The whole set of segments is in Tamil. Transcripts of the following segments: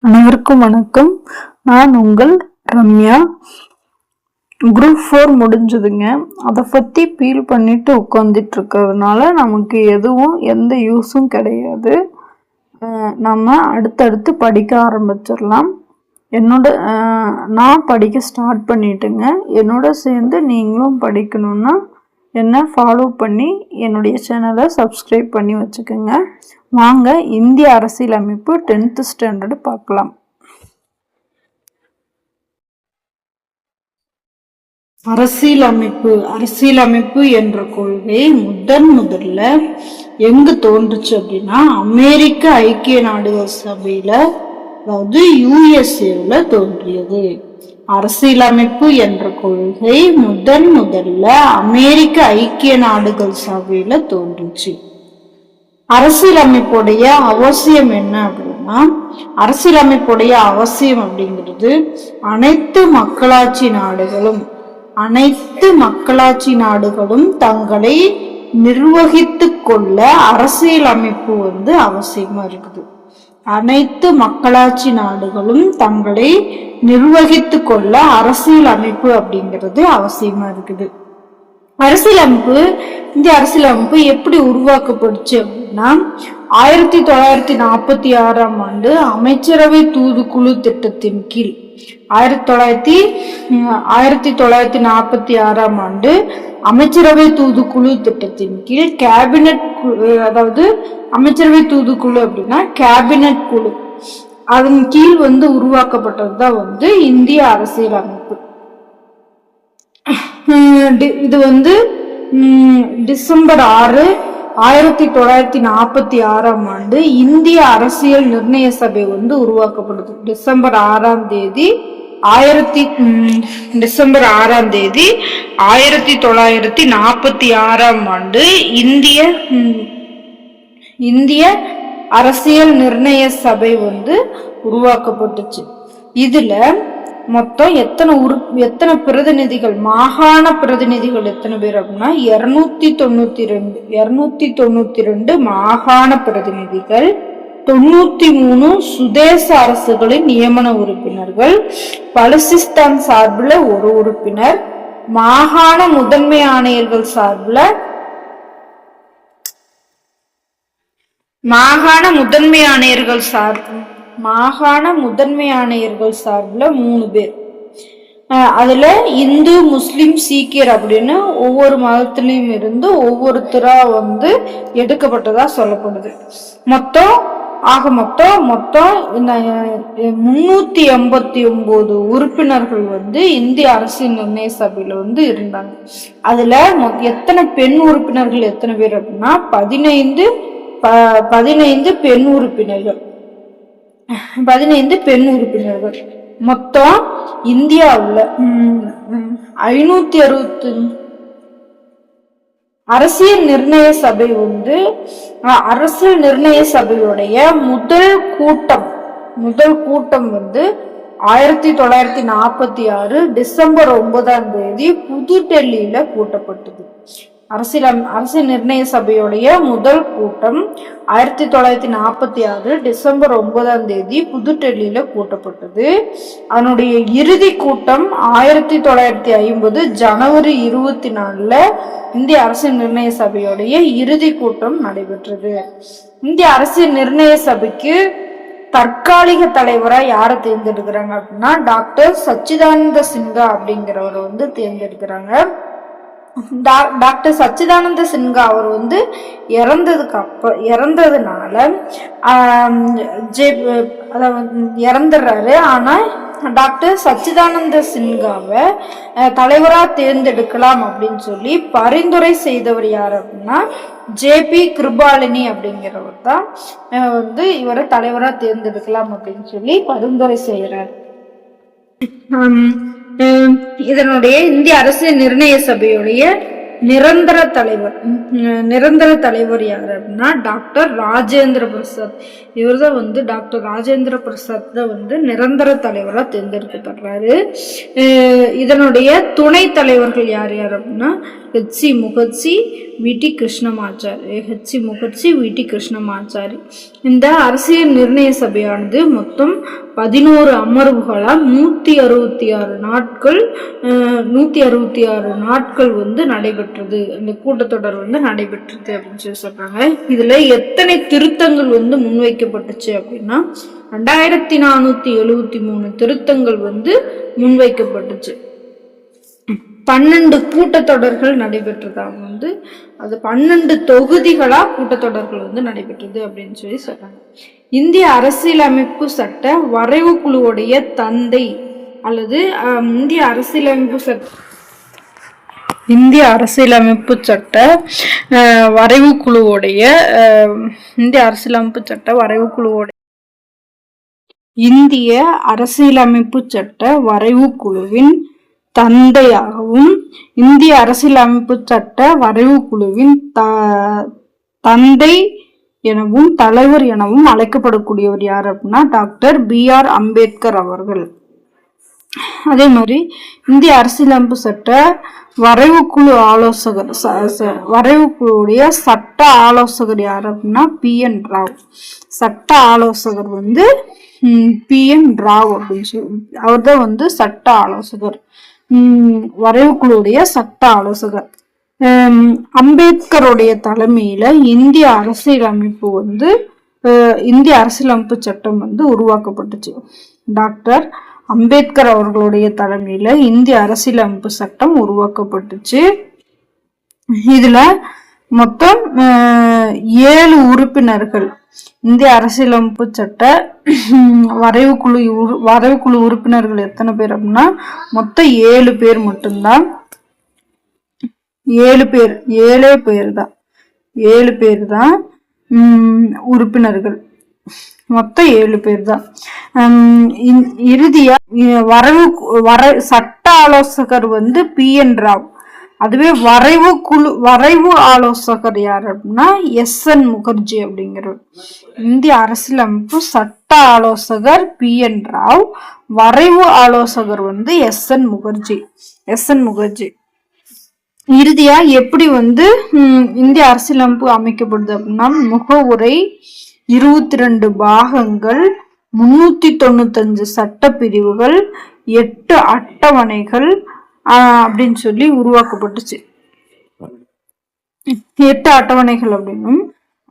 அனைவருக்கும் வணக்கம். நான் உங்கள் ரம்யா. குரூப் 4 முடிஞ்சதுங்க. அதை பற்றி ஃபீல் பண்ணிட்டு உட்காந்துட்டு இருக்கிறதுனால நமக்கு எந்த யூஸும் கிடையாது. நம்ம அடுத்தடுத்து படிக்க ஆரம்பிச்சிடலாம். நான் படிக்க ஸ்டார்ட் பண்ணிட்டேங்க. என்னோட சேர்ந்து நீங்களும் படிக்கணும்னா என்னை ஃபாலோ பண்ணி என்னுடைய சேனலை சப்ஸ்கிரைப் பண்ணி வச்சுக்கோங்க. வாங்க இந்திய அரசியலமைப்பு 10th ஸ்டாண்டர்டு பார்க்கலாம். அரசியலமைப்பு என்ற கொள்கை முதல்ல எங்கு தோன்றுச்சு அப்படின்னா அமெரிக்க ஐக்கிய நாடுகள் சபையில, அதாவது USA தோன்றியது. அரசியலமைப்பு என்ற கொள்கை முதல்ல அமெரிக்க ஐக்கிய நாடுகள் சபையில தோன்றுச்சு. அரசியலமைப்புடைய அவசியம் என்ன அப்படின்னா, அரசியலமைப்புடைய அவசியம் அப்படிங்கிறது அனைத்து மக்களாட்சி நாடுகளும் தங்களை நிர்வகித்து கொள்ள அரசியலமைப்பு அவசியமா இருக்குது. அனைத்து மக்களாட்சி நாடுகளும் தங்களை நிர்வகித்து கொள்ள அரசியலமைப்பு அப்படிங்கிறது அவசியமா இருக்குது. இந்திய அரசியலமைப்பு எப்படி உருவாக்கப்படுச்சு அப்படின்னா, 1946 அமைச்சரவை தூதுக்குழு திட்டத்தின் கீழ் 1946 அமைச்சரவை தூதுக்குழு திட்டத்தின் கீழ் கேபினட், அதாவது அமைச்சரவை தூதுக்குழு அப்படின்னா கேபினட் குழு, அதன் கீழ் உருவாக்கப்பட்டதுதான் இந்திய அரசியலமைப்பு. இது டிசம்பர் 6, 1946 இந்திய அரசியல் நிர்ணய சபை உருவாக்கப்படுது. டிசம்பர் 6 1946 இந்திய அரசியல் நிர்ணய சபை உருவாக்கப்பட்டுச்சு. இதுல மொத்தம் எத்தனை பிரதிநிதிகள், மாகாண பிரதிநிதிகள் எத்தனை பேர் அப்படின்னா 292 மாகாண பிரதிநிதிகள், 93 சுதேச அரசுகளின் நியமன உறுப்பினர்கள், பலுசிஸ்தான் சார்பில் ஒரு உறுப்பினர், மாகாண முதன்மை ஆணையர்கள் சார்பில் 3 பேர். அதுல இந்து, முஸ்லிம், சீக்கியர் அப்படின்னு ஒவ்வொரு மதத்திலையும் இருந்து ஒவ்வொருத்தரா எடுக்கப்பட்டதா சொல்லப்படுது. மொத்தம் 389 உறுப்பினர்கள் இந்திய அரசியல் நிர்ணய சபையில இருந்தாங்க. அதுல எத்தனை பெண் உறுப்பினர்கள் எத்தனை பேர் அப்படின்னா 15 பெண் உறுப்பினர்கள். மொத்தம் இந்தியாவுல 560 அரசியல் நிர்ணய சபை அரசியல் நிர்ணய சபையுடைய முதல் கூட்டம் 1946 டிசம்பர் 9 புதுடெல்லியில கூட்டப்பட்டது. அரசியல் நிர்ணய சபையுடைய முதல் கூட்டம் 1946 டிசம்பர் 9 புதுடெல்லியில கூட்டப்பட்டது. அதனுடைய இறுதி கூட்டம் 1950 ஜனவரி 24 இந்திய அரசியல் நிர்ணய சபையுடைய இறுதி கூட்டம் நடைபெற்றது. இந்திய அரசியல் நிர்ணய சபைக்கு தற்காலிக தலைவரா யாரை தேர்ந்தெடுக்கிறாங்க அப்படின்னா டாக்டர் சச்சிதானந்த சின்ஹா அப்படிங்கிறவர் தேர்ந்தெடுக்கிறாங்க. டாக்டர் சச்சிதானந்த சின்ஹா அவர் இறந்ததுனால இறந்துடுறாரு. ஆனா டாக்டர் சச்சிதானந்த சின்ஹாவை தலைவரா தேர்ந்தெடுக்கலாம் அப்படின்னு சொல்லி பரிந்துரை செய்தவர் யார் அப்படின்னா JP கிருபாலினி அப்படிங்கிறவர் தான் இவரை தலைவரா தேர்ந்தெடுக்கலாம் அப்படின்னு சொல்லி பரிந்துரை செய்யறார். இதனுடைய இந்திய அரசியல் நிர்ணய சபையுடைய நிரந்தர தலைவர் நிரந்தர தலைவர் யார் அப்படின்னா டாக்டர் ராஜேந்திர பிரசாத். இவர் தான் வந்து டாக்டர் ராஜேந்திர பிரசாத் தான் வந்து நிரந்தர தலைவராக தேர்ந்தெடுக்கப்படுறாரு. இதனுடைய துணை தலைவர்கள் யார் யார் அப்படின்னா ஹெச்சி முகர்ஜி, வி.டி. கிருஷ்ணமாச்சாரி. ஹெச்சி முகர்ஜி, வி.டி. கிருஷ்ணமாச்சாரி. இந்த அரசியல் நிர்ணய சபையானது மொத்தம் 11 அமர்வுகளால் 166 நாட்கள் வந்து நடைபெற்றது. இந்த கூட்டத்தொடர் வந்து நடைபெற்றது அப்படின்னு சொல்லி சொல்றாங்க. இதுல எத்தனை திருத்தங்கள் வந்து முன்வைக்கப்பட்டுச்சு அப்படின்னா 2473 திருத்தங்கள் வந்து முன்வைக்கப்பட்டுச்சு. 12 கூட்டத்தொடர்கள் நடைபெற்றதாக வந்து அது 12 தொகுதிகளா கூட்டத்தொடர்கள் வந்து நடைபெற்றது அப்படின்னு சொல்லி சொல்றாங்க. இந்திய அரசியலமைப்பு சட்ட வரைவு குழுவுடைய தந்தை அல்லது இந்திய அரசியலமைப்பு சட்ட வரைவு குழுவுடைய இந்திய அரசியலமைப்பு சட்ட வரைவு குழுவின் தந்தையாகவும் இந்திய அரசியலமைப்பு சட்ட வரைவு குழுவின் தந்தை எனவும் தலைவர் எனவும் அழைக்கப்படக்கூடியவர் யார் அப்படின்னா டாக்டர் B.R. அம்பேத்கர் அவர்கள். அதே மாதிரி இந்திய அரசியலமைப்பு சட்ட வரைவு குழுவுடைய சட்ட ஆலோசகர் யார் அப்படின்னா P.N. ராவ். சட்ட ஆலோசகர் வந்து P.N. ராவ் அப்படின்னு சொல்லி அவர் தான் வந்து சட்ட ஆலோசகர், வரைவு குழுவுடைய சட்ட ஆலோசகர். அம்பேத்கருடைய தலைமையில இந்திய அரசியலமைப்பு சட்டம் வந்து உருவாக்கப்பட்டுச்சு. டாக்டர் அம்பேத்கர் அவர்களுடைய தலைமையில இந்திய அரசியலமைப்பு சட்டம் உருவாக்கப்பட்டுச்சு. இதுல மொத்தம் 7 உறுப்பினர்கள். இந்திய அரசியலமைப்பு சட்ட வரைவு குழு உறுப்பினர்கள் எத்தனை பேர் அப்படின்னா மொத்தம் 7 பேர் மட்டும்தான். 7 பேர் தான் உறுப்பினர்கள். மொத்தம் 7 பேர் தான். இறுதியா சட்ட ஆலோசகர் வந்து P.N. ராவ். அதுவே வரைவு ஆலோசகர் யார் அப்படின்னா S.N. முகர்ஜி அப்படிங்கிறவர். இந்திய அரசியலமைப்பு சட்ட ஆலோசகர் P.N. ராவ், வரைவு ஆலோசகர் வந்து S.N. முகர்ஜி. இறுதியா எப்படி வந்து இந்திய அரசியலமைப்பு அமைக்கப்படுது அப்படின்னா முகவுரை, 22 பாகங்கள், 395 சட்ட பிரிவுகள், 8 அட்டவணைகள் அப்படின்னு சொல்லி உருவாக்கப்பட்டுச்சு. 8 அட்டவணைகள் அப்படின்னும்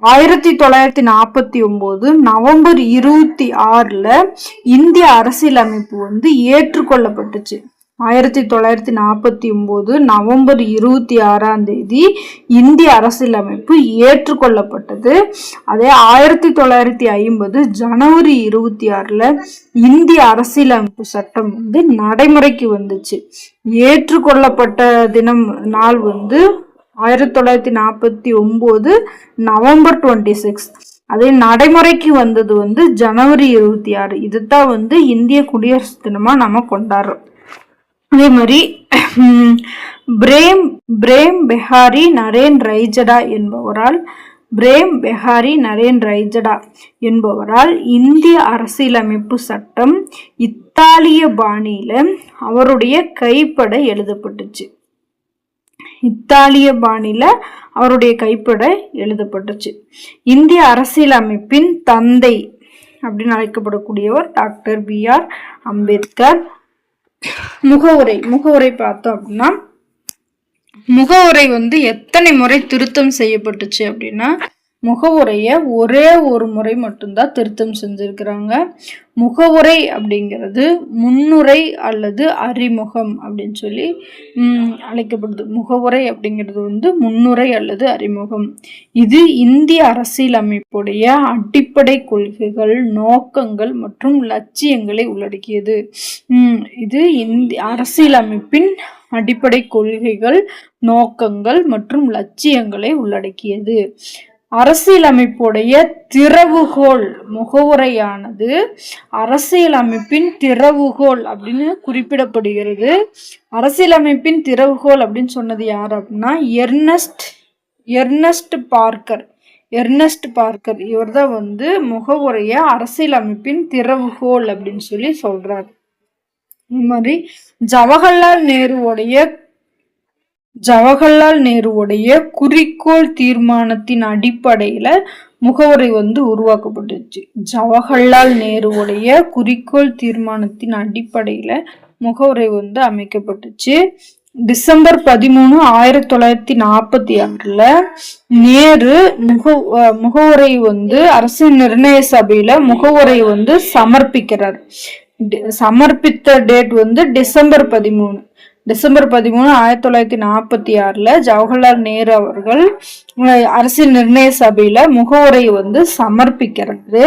1949 நவம்பர் 26 இந்திய அரசியலமைப்பு வந்து ஏற்றுக்கொள்ளப்பட்டுச்சு. 1949 நவம்பர் 26 இந்திய அரசியலமைப்பு ஏற்றுக்கொள்ளப்பட்டது. அதே 1950 ஜனவரி 26 இந்திய அரசியலமைப்பு சட்டம் வந்து நடைமுறைக்கு வந்துச்சு. ஏற்றுக்கொள்ளப்பட்ட நாள் வந்து 1949 நவம்பர் 26. அதே நடைமுறைக்கு வந்தது வந்து ஜனவரி 26. இதுதான் வந்து இந்திய குடியரசு தினமா நம்ம கொண்டாடுறோம். அதே மாதிரி பிரேம் பெஹாரி நரேன் ரைஜடா என்பவரால் இந்திய அரசியலமைப்பு சட்டம் இத்தாலிய பாணியில அவருடைய கைப்பட எழுதப்பட்டுச்சு. இந்திய அரசியலமைப்பின் தந்தை அப்படின்னு அழைக்கப்படக்கூடியவர் டாக்டர் B.R. அம்பேத்கர். முகவுரை பார்த்தோம் அப்படின்னா முகவுரை வந்து எத்தனை முறை திருத்தம் செய்யப்பட்டுச்சு அப்படின்னா முகவுரைய ஒரே ஒரு முறை மட்டும்தான் திருத்தம் செஞ்சிருக்கிறாங்க. முகவுரை அப்படிங்கிறது முன்னுரை அல்லது அறிமுகம் அப்படின்னு சொல்லி அழைக்கப்படுது. முகவுரை அப்படிங்கிறது வந்து முன்னுரை அல்லது அறிமுகம். இது இந்திய அரசியலமைப்புடைய அடிப்படை கொள்கைகள், நோக்கங்கள் மற்றும் லட்சியங்களை உள்ளடக்கியது. இது இந்திய அரசியலமைப்பின் அடிப்படை கொள்கைகள், நோக்கங்கள் மற்றும் லட்சியங்களை உள்ளடக்கியது. அரசியலமைப்புடைய திறவுகோல் முகவுரையானது அரசியலமைப்பின் திறவுகோல் அப்படின்னு குறிப்பிடப்படுகிறது. அரசியலமைப்பின் திறவுகோல் அப்படின்னு சொன்னது யார் அப்படின்னா எர்னஸ்ட் பார்க்கர் இவர் தான் வந்து முகவுரைய அரசியலமைப்பின் திறவுகோல் அப்படின்னு சொல்லி சொல்றாரு. இது மாதிரி ஜவஹர்லால் நேருவுடைய குறிக்கோள் தீர்மானத்தின் அடிப்படையில முகவுரை வந்து உருவாக்கப்பட்டுச்சு. ஜவஹர்லால் நேருவுடைய குறிக்கோள் தீர்மானத்தின் அடிப்படையில முகவுரை வந்து அமைக்கப்பட்டுச்சு. டிசம்பர் 13, 1946 நேரு முகவுரை வந்து அரசு நிர்ணய சபையில முகவுரை வந்து சமர்ப்பிக்கிறார். சமர்ப்பித்த டேட் வந்து டிசம்பர் 13, 1946 ஜவஹர்லால் நேரு அவர்கள் அரசியல் நிர்ணய சபையில முகவுரை வந்து சமர்ப்பிக்கிறது.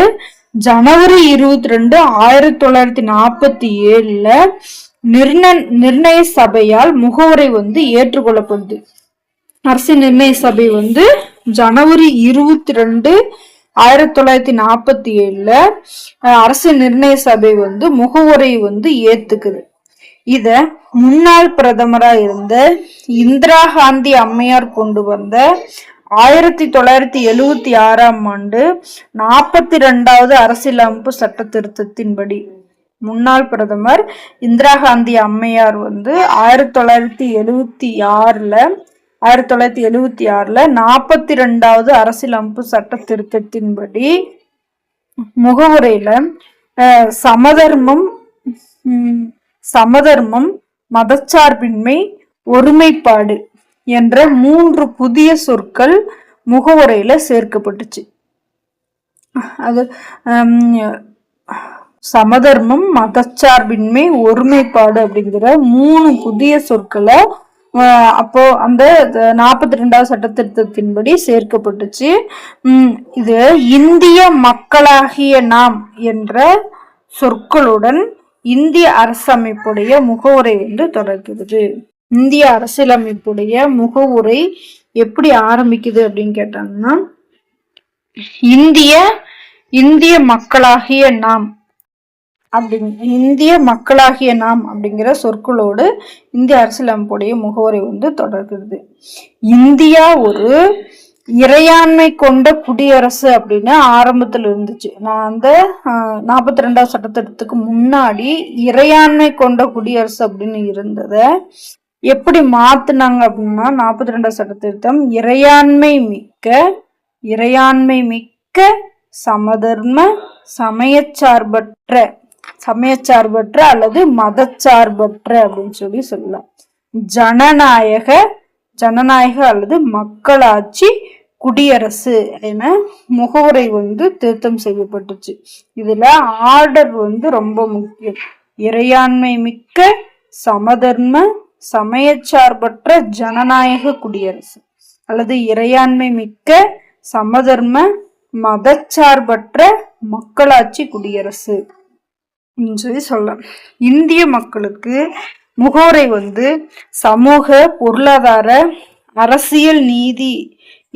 ஜனவரி 22, 1947 நிர்ணய சபையால் முகவுரை வந்து ஏற்றுக்கொள்ளப்படுது. அரசியல் நிர்ணய சபை வந்து ஜனவரி 22, 1947 அரசியல் நிர்ணய சபை வந்து முகவுரை வந்து ஏத்துக்குது. இத முன்னாள் பிரதமரா இருந்த இந்திரா காந்தி அம்மையார் கொண்டு வந்த 1976 42வது அரசியலமைப்பு சட்ட திருத்தத்தின்படி முன்னாள் பிரதமர் இந்திரா காந்தி அம்மையார் வந்து 1976 42வது அரசியலமைப்பு சட்ட திருத்தத்தின்படி முகவுரையில சமதர்மம், மதச்சார்பின்மை, ஒருமைப்பாடு என்ற 3 புதிய சொற்கள் முகவுரையில சேர்க்கப்பட்டுச்சு. அது சமதர்மம், மதச்சார்பின்மை, ஒருமைப்பாடு அப்படிங்கிற 3 புதிய சொற்களை அப்போ அந்த 42வது சட்ட திருத்தத்தின்படி சேர்க்கப்பட்டுச்சு. இது இந்திய மக்களாகிய நாம் என்ற சொற்களுடன் இந்திய அரசமைப்புடைய முகவுரை வந்து தொடர்கிறது. இந்திய அரசியலமைப்புடைய முகவுரை எப்படி ஆரம்பிக்குது அப்படின்னு கேட்டாங்கன்னா, இந்திய மக்களாகிய நாம் அப்படிங்கிற சொற்களோடு இந்திய அரசியலமைப்புடைய முகவுரை வந்து தொடர்கிறது. இந்தியா ஒரு இறையாண்மை கொண்ட குடியரசு அப்படின்னு ஆரம்பத்துல இருந்துச்சு. நான் அந்த 42வது சட்டத்திட்டத்துக்கு முன்னாடி இறையாண்மை கொண்ட குடியரசு அப்படின்னு இருந்தத எப்படி மாத்துனாங்க அப்படின்னா, 42வது சட்டத்திட்டம் இறையாண்மை மிக்க சமதர்ம சமயச்சார்பற்ற அல்லது மதச்சார்பற்ற அப்படின்னு சொல்லலாம். ஜனநாயக அல்லது மக்களாட்சி குடியரசு என முகவுரை வந்து திருத்தம் செய்யப்பட்டுச்சு. இதுல ஆர்டர் வந்து ரொம்ப முக்கியம். இறையாண்மை மிக்க சமதர்ம சமயச்சார்பற்ற ஜனநாயக குடியரசு அல்லது இறையாண்மை மிக்க சமதர்ம மதச்சார்பற்ற மக்களாட்சி குடியரசு சொல்லி சொல்லலாம். இந்திய மக்களுக்கு முகவுரை வந்து சமூக, பொருளாதார, அரசியல், நீதி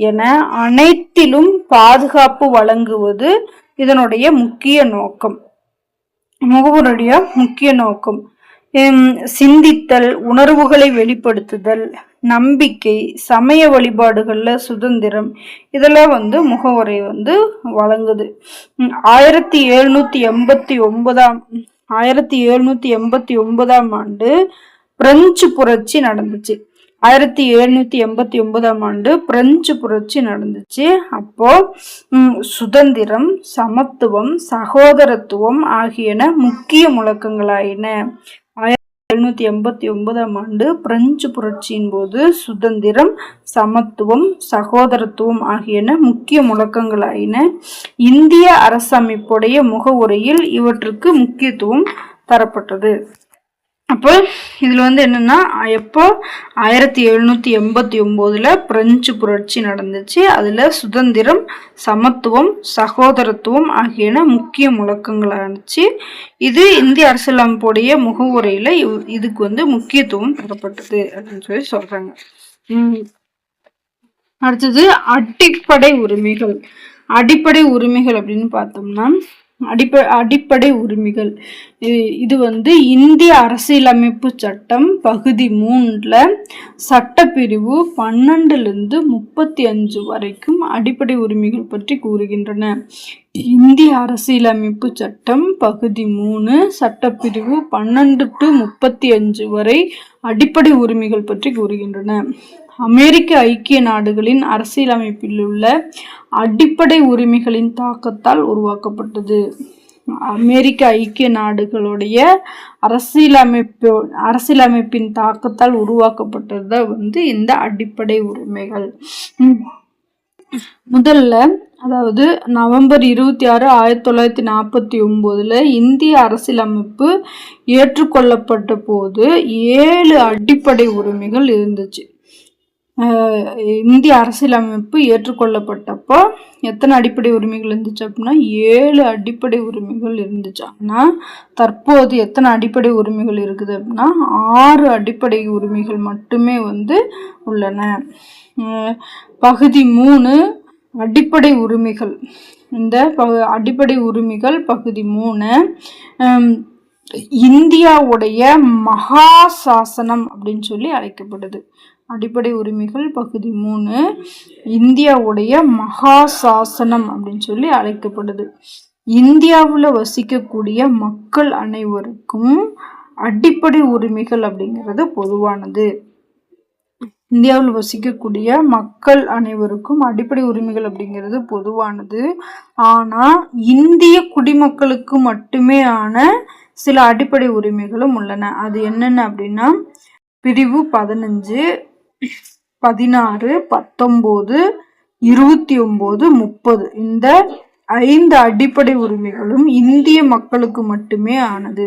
என அனைத்திலும் பாதுகாப்பு வழங்குவது இதனுடைய முக்கிய நோக்கம். முகவுரையுடைய முக்கிய நோக்கம் சிந்தித்தல், உணர்வுகளை வெளிப்படுத்துதல், நம்பிக்கை, சமய வழிபாடுகள்ல சுதந்திரம், இதெல்லாம் வந்து முகவுரை வந்து வழங்குது. 1789 பிரெஞ்சு புரட்சி நடந்துச்சு. 1789 பிரெஞ்சு புரட்சி நடந்துச்சு. அப்போ சுதந்திரம், சமத்துவம், சகோதரத்துவம் ஆகியன முக்கிய முழக்கங்களாயின. 1789 பிரெஞ்சு புரட்சியின் போது சுதந்திரம், சமத்துவம், சகோதரத்துவம் ஆகியன முக்கிய முழக்கங்களாயின. இந்திய அரசமைப்புடைய முகவுரையில் இவற்றுக்கு முக்கியத்துவம் தரப்பட்டது. அப்போ இதுல வந்து என்னன்னா, எப்போ 1789 பிரெஞ்சு புரட்சி நடந்துச்சு. அதுல சுதந்திரம், சமத்துவம், சகோதரத்துவம் ஆகியன முக்கிய முழக்கங்களாச்சு. இது இந்திய அரசியலமைப்புடைய முகவுரையில இதுக்கு வந்து முக்கியத்துவம் தரப்பட்டது அப்படின்னு சொல்லி சொல்றாங்க. அடுத்தது அடிப்படை உரிமைகள். அடிப்படை உரிமைகள் அப்படின்னு பார்த்தோம்னா அடிப்படை உரிமைகள் இது இந்திய அரசியலமைப்பு சட்டம் பகுதி 3 சட்டப்பிரிவு 12 35 வரைக்கும் அடிப்படை உரிமைகள் பற்றி கூறுகின்றன. இந்திய அரசியலமைப்பு சட்டம் பகுதி 3 சட்டப்பிரிவு 12 to 35 வரை அடிப்படை உரிமைகள் பற்றி கூறுகின்றன. அமெரிக்க ஐக்கிய நாடுகளின் அரசியலமைப்பில் உள்ள அடிப்படை உரிமைகளின் தாக்கத்தால் உருவாக்கப்பட்டது. அமெரிக்க ஐக்கிய நாடுகளுடைய அரசியலமைப்பின் தாக்கத்தால் உருவாக்கப்பட்டது இந்த அடிப்படை உரிமைகள். முதல்ல அதாவது நவம்பர் 26, 1949 இந்திய அரசியலமைப்பு ஏற்றுக்கொள்ளப்பட்ட போது 7 அடிப்படை உரிமைகள் இருந்துச்சு. இந்திய அரசியலமைப்பு ஏற்றுக்கொள்ளப்பட்டப்போ எத்தனை அடிப்படை உரிமைகள் இருந்துச்சு அப்படின்னா 7 அடிப்படை உரிமைகள் இருந்துச்சு. ஆனால் தற்போது எத்தனை அடிப்படை உரிமைகள் இருக்குது அப்படின்னா 6 அடிப்படை உரிமைகள் மட்டுமே உள்ளன. பகுதி 3 அடிப்படை உரிமைகள். இந்த அடிப்படை உரிமைகள் பகுதி 3 இந்தியாவுடைய மகா சாசனம் அப்படின்னு சொல்லி அழைக்கப்படுது. அடிப்படை உரிமைகள் பகுதி 3 இந்தியாவுடைய மகா சாசனம் அப்படின்னு சொல்லி அழைக்கப்படுது. இந்தியாவில் வசிக்கக்கூடிய மக்கள் அனைவருக்கும் அடிப்படை உரிமைகள் அப்படிங்கிறது பொதுவானது. இந்தியாவில் வசிக்கக்கூடிய மக்கள் அனைவருக்கும் அடிப்படை உரிமைகள் அப்படிங்கிறது பொதுவானது. ஆனால் இந்திய குடிமக்களுக்கு மட்டுமே ஆன சில அடிப்படை உரிமைகளும் உள்ளன. அது என்னென்ன அப்படின்னா பிரிவு 15, 16, 19, 29, 30 இந்த 5 அடிப்படை உரிமைகளும் இந்திய மக்களுக்கு மட்டுமே ஆனது.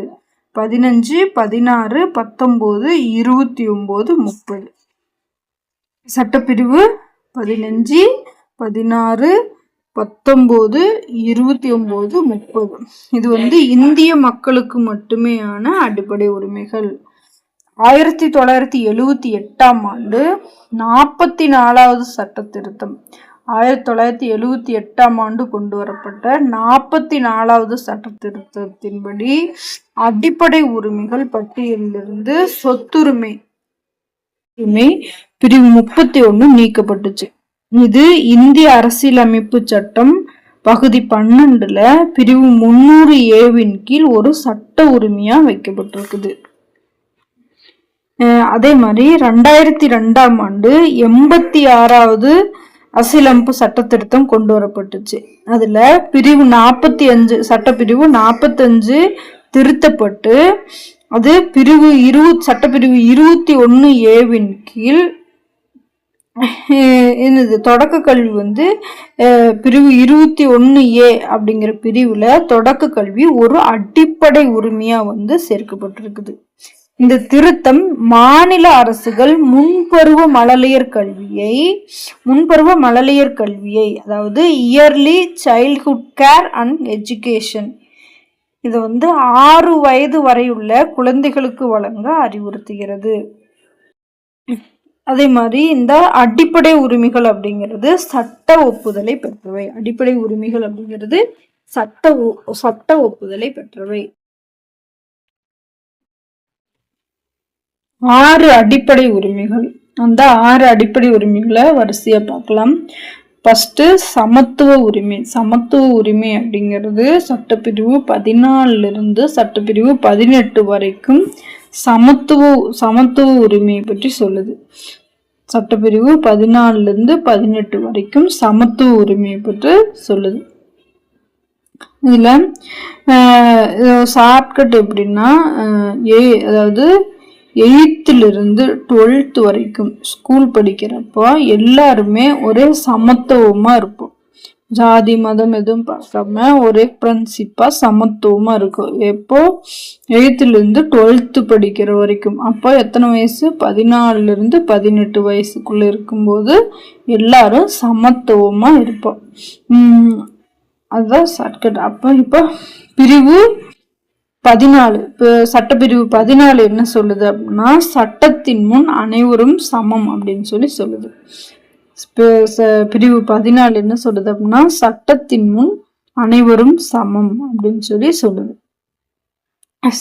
15, 16, 19, 29, 30 சட்டப்பிரிவு 15, 16, 19, 29, 30 இது இந்திய மக்களுக்கு மட்டுமே ஆன அடிப்படை உரிமைகள். 1978ஆம் ஆண்டு 44வது சட்ட திருத்தம் 1978ஆம் ஆண்டு கொண்டு வரப்பட்ட 44வது சட்ட திருத்தத்தின்படி அடிப்படை உரிமைகள் பட்டியலிலிருந்து சொத்துரிமை பிரிவு 31 நீக்கப்பட்டுச்சு. இது இந்திய அரசியலமைப்பு சட்டம் பகுதி 12 பிரிவு 300A கீழ் ஒரு சட்ட உரிமையா வைக்கப்பட்டிருக்குது. அதே மாதிரி 2002ஆம் ஆண்டு 86வது அரசியலமைப்பு சட்ட திருத்தம் கொண்டு வரப்பட்டுச்சு. அதுல பிரிவு 45 சட்டப்பிரிவு 45 திருத்தப்பட்டு அது பிரிவு 20 சட்டப்பிரிவு 21A கீழ் என்னது தொடக்க கல்வி பிரிவு 21A அப்படிங்கிற பிரிவுல தொடக்க கல்வி ஒரு அடிப்படை உரிமையா சேர்க்கப்பட்டிருக்குது. இந்த திருத்தம் மாநில அரசுகள் முன்பருவ மழலையர் கல்வியை அதாவது early childhood care and education இதை 6 வயது வரையுள்ள குழந்தைகளுக்கு வழங்க அறிவுறுத்துகிறது. அதே மாதிரி இந்த அடிப்படை உரிமைகள் அப்படிங்கிறது சட்ட ஒப்புதலை பெற்றவை. அடிப்படை உரிமைகள் அப்படிங்கிறது சட்ட ஒப்புதலை பெற்றவை. 6 அடிப்படை உரிமைகள். அந்த 6 அடிப்படை உரிமைகளை வரிசையா பார்க்கலாம். ஃபர்ஸ்ட் சமத்துவ உரிமை அப்படிங்கிறது சட்டப்பிரிவு 14 சட்டப்பிரிவு 18 வரைக்கும் சமத்துவ உரிமையை பற்றி சொல்லுது. சட்டப்பிரிவு 14 18 வரைக்கும் சமத்துவ உரிமையை பற்றி சொல்லுது. இதுல ஷார்ட்கட் எப்படின்னா அதாவது 8th to 12th வரைக்கும் ஸ்கூல் படிக்கிறப்போ எல்லாருமே ஒரே சமத்துவமா இருப்போம். ஜாதி மதம் எதுவும் பார்க்காம ஒரே பிரின்சிப்பா சமத்துவமா இருக்கும். எப்போ 8th to 12th படிக்கிற வரைக்கும். அப்போ எத்தனை வயசு 14 to 18 வயசுக்குள்ள இருக்கும்போது எல்லாரும் சமத்துவமா இருப்போம். அதுதான் ஷார்ட்கட். அப்போ இப்போ பிரிவு 14 சட்டப்பிரிவு 14 என்ன சொல்லுது அப்படின்னா சட்டத்தின் முன் அனைவரும் சமம் அப்படின்னு சொல்லுது. பிரிவு 14 என்ன சொல்லுது அப்படின்னா சட்டத்தின் முன் அனைவரும் சமம் அப்படின்னு சொல்லுது.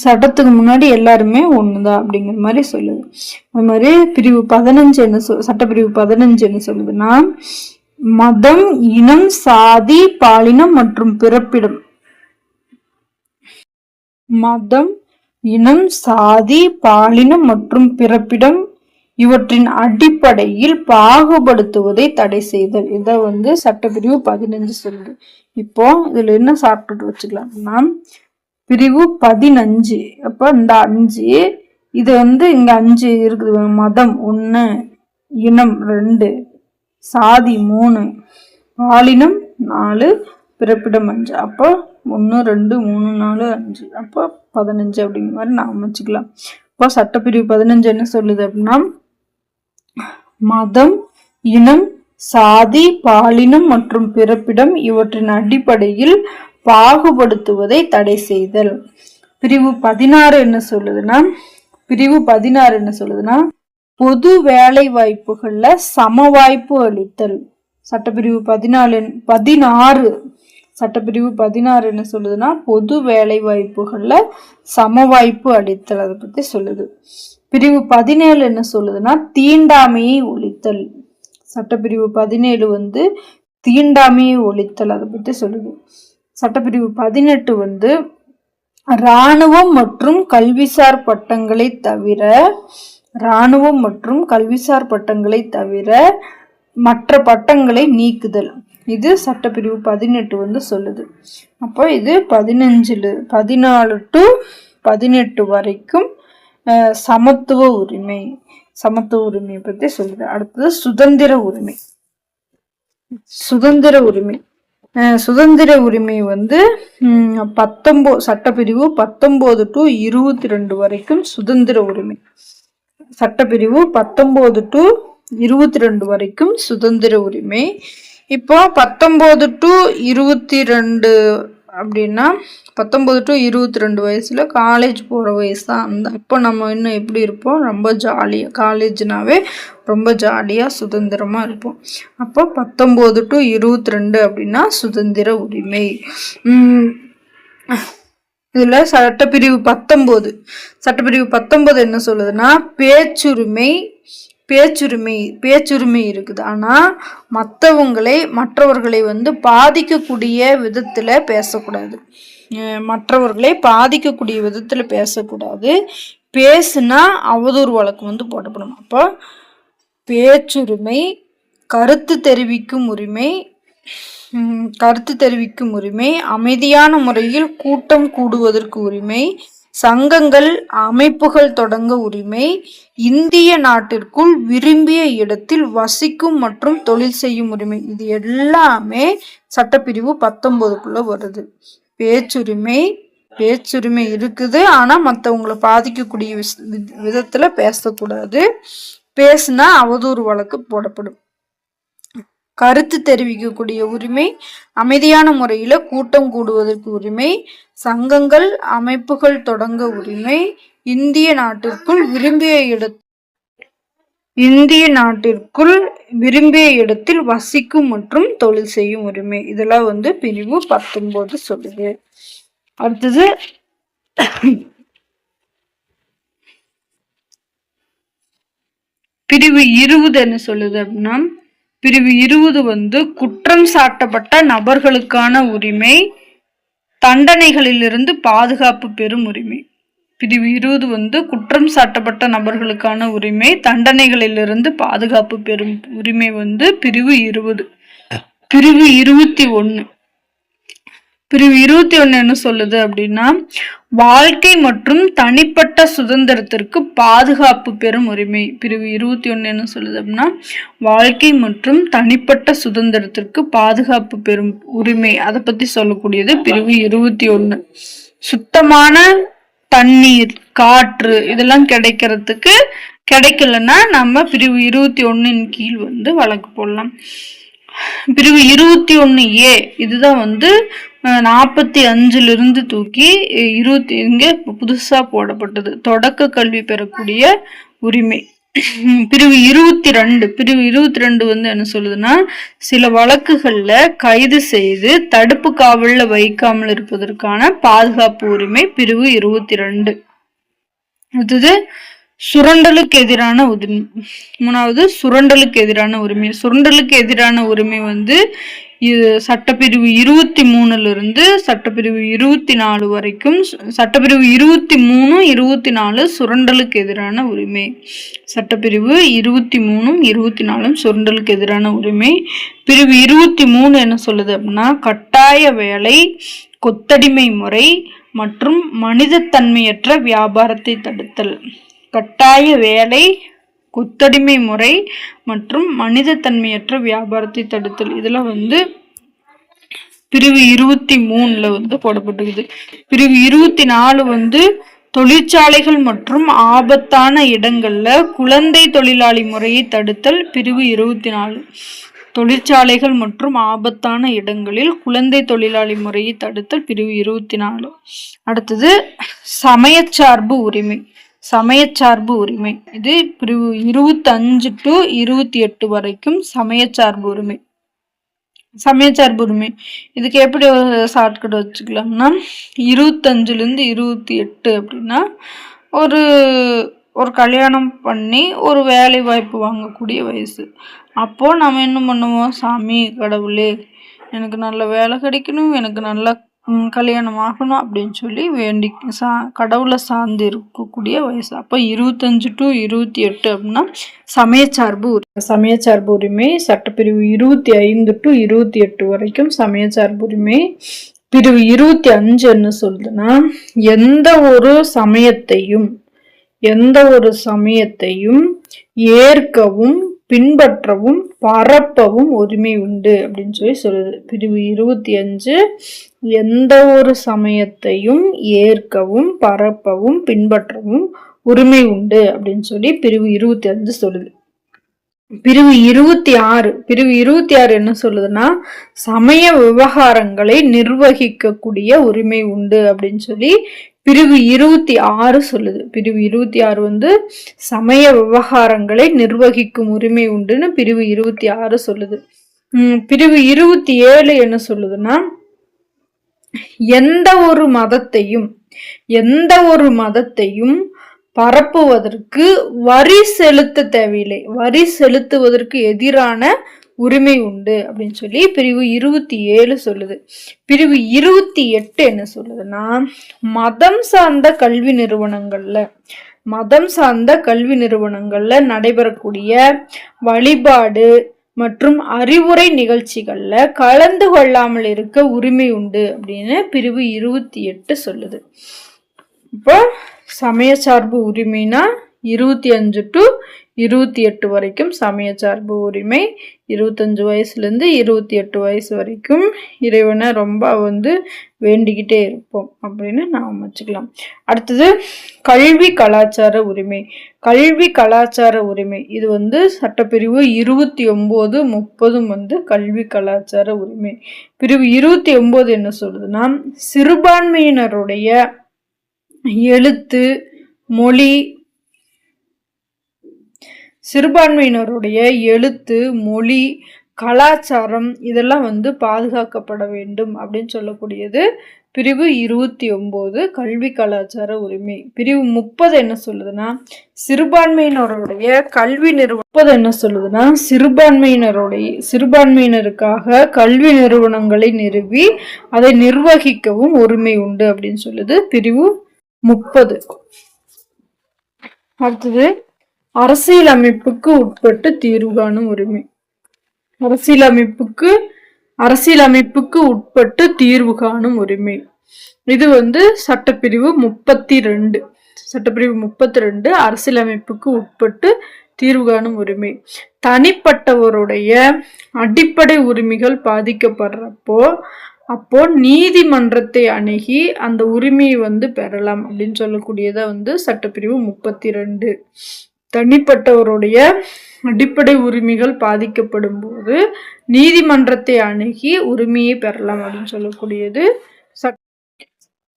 சட்டத்துக்கு முன்னாடி எல்லாருமே ஒண்ணுதான் அப்படிங்கிற மாதிரி சொல்லுது. அது மாதிரி பிரிவு 15 என்ன சட்டப்பிரிவு 15 என்ன சொல்லுதுன்னா மதம், இனம், சாதி, பாலினம் மற்றும் பிறப்பிடம். மதம், இனம், சாதி, பாலினம் மற்றும் பிறப்பிடம் இவற்றின் அடிப்படையில் பாகுபடுத்துவதை தடை செய்தல். இதை சட்டப்பிரிவு 15 சொல்லுது. இப்போ இதுல என்ன சாப்பிட்டு வச்சுக்கலாம்னா பிரிவு 15. அப்ப இந்த 5 இது இங்க 5 இருக்குது. மதம் 1, இனம் 2, சாதி 3, பாலினம் 4, பிறப்பிடம் 5. அப்போ 1 2 3 4 5 அப்போ 15 அப்படிங்கிற மாதிரி நாம் வச்சுக்கலாம். இப்போ சட்டப்பிரிவு 15 என்ன சொல்லுது அப்படின்னா மதம், இனம், சாதி, பாலினம் மற்றும் பிறப்பிடம் இவற்றின் அடிப்படையில் பாகுபடுத்துவதை தடை செய்தல். பிரிவு 16 என்ன சொல்லுதுன்னா பொது வேலை வாய்ப்புகள்ல சம வாய்ப்பு அளித்தல். சட்டப்பிரிவு 16 என்ன சொல்லுதுன்னா பொது வேலை வாய்ப்புகள்ல சம வாய்ப்பு அளித்தல் அதை பத்தி சொல்லுது. பிரிவு 17 என்ன சொல்லுதுன்னா தீண்டாமையை ஒழித்தல். சட்டப்பிரிவு 17 தீண்டாமையை ஒழித்தல் அதை பத்தி சொல்லுது. சட்டப்பிரிவு 18 இராணுவம் மற்றும் கல்விசார் பட்டங்களை தவிர மற்ற பட்டங்களை நீக்குதல். இது சட்டப்பிரிவு 18 சொல்லுது. அப்போ இது 14 to 18 வரைக்கும் சமத்துவ உரிமை பத்தி சொல்லுது. அடுத்தது சுதந்திர உரிமை சட்டப்பிரிவு 19 to 22 வரைக்கும் சுதந்திர உரிமை. சட்டப்பிரிவு 19 to 22 வரைக்கும் சுதந்திர உரிமை. இப்போ 19 to 22 அப்படின்னா 19 to 22 வயசுல காலேஜ் போற வயசு தான். அப்போ நம்ம இன்னும் எப்படி இருப்போம், ரொம்ப ஜாலியா, காலேஜ்னாவே ரொம்ப ஜாலியா சுதந்திரமா இருப்போம். அப்போ 19 to 22 அப்படின்னா சுதந்திர உரிமை. இதுல சட்டப்பிரிவு 19 என்ன சொல்லுதுன்னா பேச்சுரிமை இருக்குது. ஆனா மற்றவர்களை பாதிக்கக்கூடிய விதத்துல பேசக்கூடாது. பேசுனா அவதூறு வழக்கு போடப்படும். அப்போ பேச்சுரிமை, கருத்து தெரிவிக்கும் உரிமை, அமைதியான முறையில் கூட்டம் கூடுவதற்கு உரிமை, சங்கங்கள், அமைப்புகள் தொடங்க உரிமை, இந்திய நாட்டிற்குள் விரும்பிய இடத்தில் வசிக்கும் மற்றும் தொழில் செய்யும் உரிமை. இது எல்லாமே சட்டப்பிரிவு 19 வருது. பேச்சுரிமை இருக்குது. ஆனா மற்றவங்களை பாதிக்கக்கூடிய விதத்துல பேசக்கூடாது. பேசுனா அவதூறு வழக்கு போடப்படும். கருத்து தெரிவிக்கக்கூடிய உரிமை, அமைதியான முறையில கூட்டம் கூடுவதற்கு உரிமை, சங்கங்கள், அமைப்புகள் தொடங்க உரிமை, இந்திய நாட்டிற்குள் விரும்பிய இடத்தில் வசிக்கும் மற்றும் தொழில் செய்யும் உரிமை. இதெல்லாம் பிரிவு 19 சொல்லுது. அடுத்தது பிரிவு 20 என்ன சொல்லுது அப்படின்னா பிரிவு 20 குற்றம் சாட்டப்பட்ட நபர்களுக்கான உரிமை, தண்டனைகளிலிருந்து பாதுகாப்பு பெறும் உரிமை. பிரிவு 20 குற்றம் சாட்டப்பட்ட நபர்களுக்கான உரிமை, தண்டனைகளிலிருந்து பாதுகாப்பு பெறும் உரிமை பிரிவு 20. பிரிவு 21 என்ன சொல்லுது அப்படின்னா வாழ்க்கை மற்றும் தனிப்பட்ட சுதந்திரத்திற்கு பாதுகாப்பு பெறும் உரிமை. பிரிவு 21 என்ன சொல்லுது அப்படின்னா வாழ்க்கை மற்றும் தனிப்பட்ட சுதந்திரத்திற்கு பாதுகாப்பு பெறும் உரிமை. அதை பத்தி சொல்லக்கூடியது பிரிவு 21. சுத்தமான தண்ணீர், காற்று இதெல்லாம் கிடைக்கலன்னா நம்ம பிரிவு 21 கீழ் வழக்கு போடலாம். பிரிவு 21A இதுதான் 45 தூக்கி 20 இங்க புதுசா போடப்பட்டது. தொடக்க கல்வி பெறக்கூடிய உரிமை. பிரிவு 22 வந்து என்ன சொல்லுதுன்னா, சில வழக்குகள்ல கைது செய்து தடுப்பு காவல்ல வைக்காமல் இருப்பதற்கான பாதுகாப்பு உரிமை பிரிவு 22. அடுத்தது சுரண்டலுக்கு எதிரான உரிமை. 3வது சுரண்டலுக்கு எதிரான உரிமை. சுரண்டலுக்கு எதிரான உரிமை வந்து சட்டப்பிரிவு 23 இருந்து சட்டப்பிரிவு 24 வரைக்கும். சட்டப்பிரிவு 23, 24 சுரண்டலுக்கு எதிரான உரிமை. சட்டப்பிரிவு 23, 24 சுரண்டலுக்கு எதிரான உரிமை. பிரிவு 23 என்ன சொல்லுது அப்படின்னா, கட்டாய வேலை, கொத்தடிமை முறை மற்றும் மனிதத்தன்மையற்ற வியாபாரத்தை தடுத்தல். கட்டாய வேலை, கொத்தடிமை முறை மற்றும் மனிதத்தன்மையற்ற வியாபாரத்தை தடுத்தல். இதெல்லாம் வந்து பிரிவு 23 வந்து போடப்பட்டிருக்குது. பிரிவு 24 வந்து தொழிற்சாலைகள் மற்றும் ஆபத்தான இடங்கள்ல குழந்தை தொழிலாளி முறையை தடுத்தல். பிரிவு 24. தொழிற்சாலைகள் மற்றும் ஆபத்தான இடங்களில் குழந்தை தொழிலாளி முறையை தடுத்தல். பிரிவு 24. அடுத்தது சமயச்சார்பு உரிமை. சமயச்சார்பு உரிமை இது பிரிவு 25 to 28 வரைக்கும் சமயச்சார்பு உரிமை. சமயச்சார்பு உரிமை இதுக்கு எப்படி ஒரு ஷார்ட்கட் வச்சுக்கலாம்னா, 25லேருந்து 28 அப்படின்னா ஒரு கல்யாணம் பண்ணி ஒரு வேலை வாய்ப்பு வாங்கக்கூடிய வயசு. அப்போ நம்ம என்ன பண்ணுவோம், சாமி கடவுளே எனக்கு நல்ல வேலை கிடைக்கணும், எனக்கு நல்லா கல்யாணம் ஆகணும் அப்படின்னு சொல்லி வேண்டி கடவுளை சார்ந்து இருக்கக்கூடிய வயசு. அப்போ 25 to 28 அப்படின்னா சமயச்சார்பு உரிமை. சட்டப்பிரிவு 25 to 28 வரைக்கும் சமயச்சார்பு உரிமை. பிரிவு 25 என்ன சொல்லுதுன்னா, எந்த ஒரு சமயத்தையும் ஏற்கவும் பின்பற்றவும் பரப்பவும் உரிமை உண்டு அப்படின்னு சொல்லி சொல்லுது. பிரிவு 25 எந்த ஒரு சமயத்தையும் ஏற்கவும் பரப்பவும் பின்பற்றவும் உரிமை உண்டு அப்படின்னு சொல்லி பிரிவு 25 சொல்லுது. பிரிவு 26 என்ன சொல்லுதுன்னா, சமய விவகாரங்களை நிர்வகிக்கக்கூடிய உரிமை உண்டு அப்படின்னு சொல்லி பிரிவு 26 சொல்லுது. பிரிவு 26 வந்து சமய விவகாரங்களை நிர்வகிக்கும் உரிமை உண்டுன்னு பிரிவு 26 சொல்லுது. பிரிவு 27 என்ன சொல்லுதுன்னா, எந்த ஒரு மதத்தையும் பரப்புவதற்கு வரி செலுத்த தேவையில்லை, வரி செலுத்துவதற்கு எதிரான உரிமை உண்டு அப்படின்னு சொல்லி பிரிவு 27 சொல்லுது. பிரிவு 28 என்ன சொல்லுதுன்னா, மதம் சார்ந்த கல்வி நிறுவனங்கள்ல நடைபெறக்கூடிய வழிபாடு மற்றும் அறிவுரை நிகழ்ச்சிகள்ல கலந்து கொள்ளாமல் இருக்க உரிமை உண்டு அப்படின்னு பிரிவு 28 சொல்லுது. இப்போ சமயச்சார்பு உரிமைனா 25 to 28 வரைக்கும் சமயச்சார்பு உரிமை. 25 வயசுலேருந்து 28 வயசு வரைக்கும் இறைவனை ரொம்ப வந்து வேண்டிக்கிட்டே இருப்போம் அப்படின்னு நாம் வச்சுக்கலாம். அடுத்தது கல்வி கலாச்சார உரிமை. இது வந்து சட்டப்பிரிவு 29, 30 வந்து கல்வி கலாச்சார உரிமை. பிரிவு 29 என்ன சொல்லுதுன்னா, சிறுபான்மையினருடைய எழுத்து, மொழி, கலாச்சாரம் இதெல்லாம் வந்து பாதுகாக்கப்பட வேண்டும் அப்படின்னு சொல்லக்கூடியது பிரிவு 29 கல்வி கலாச்சார உரிமை. பிரிவு 30 என்ன சொல்லுதுன்னா, சிறுபான்மையினருக்காக கல்வி நிறுவனங்களை நிறுவி அதை நிர்வகிக்கவும் உரிமை உண்டு அப்படின்னு சொல்லுது பிரிவு 30. அடுத்தது அரசியலமைப்புக்கு உட்பட்டு தீர்வு காணும் உரிமை. அரசியலமைப்புக்கு உட்பட்டு தீர்வு காணும் உரிமை. இது வந்து சட்டப்பிரிவு 32 அரசியலமைப்புக்கு உட்பட்டு தீர்வு காணும் உரிமை. தனிப்பட்டவருடைய அடிப்படை உரிமைகள் பாதிக்கப்படுறப்போ நீதிமன்றத்தை அணுகி அந்த உரிமையை வந்து பெறலாம் அப்படின்னு சொல்லக்கூடியத வந்து சட்டப்பிரிவு 32. தனிப்பட்டவருடைய அடிப்படை உரிமைகள் பாதிக்கப்படும் போது நீதிமன்றத்தை அணுகி உரிமையை பெறலாம் அப்படின்னு சொல்லக்கூடியது.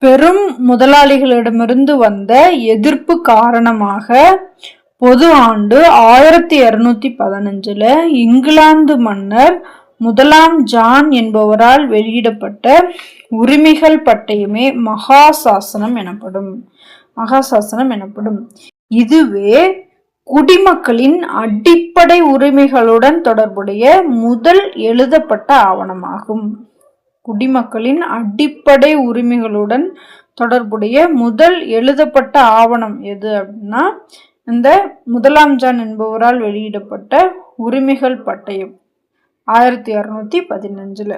பெரும் முதலாளிகளிடமிருந்து வந்த எதிர்ப்பு காரணமாக பொது ஆண்டு 1215 இங்கிலாந்து மன்னர் 1ஆம் ஜான் என்பவரால் வெளியிடப்பட்ட உரிமைகள் பட்டயமே மகாசாசனம் எனப்படும். இதுவே குடிமக்களின் அடிப்படை உரிமைகளுடன் தொடர்புடைய முதல் எழுதப்பட்ட ஆவணமாகும். குடிமக்களின் அடிப்படை உரிமைகளுடன் தொடர்புடைய முதல் எழுதப்பட்ட ஆவணம் எது அப்படின்னா இந்த 1ஆம் ஜான் என்பவரால் வெளியிடப்பட்ட உரிமைகள் பட்டயம் 1615.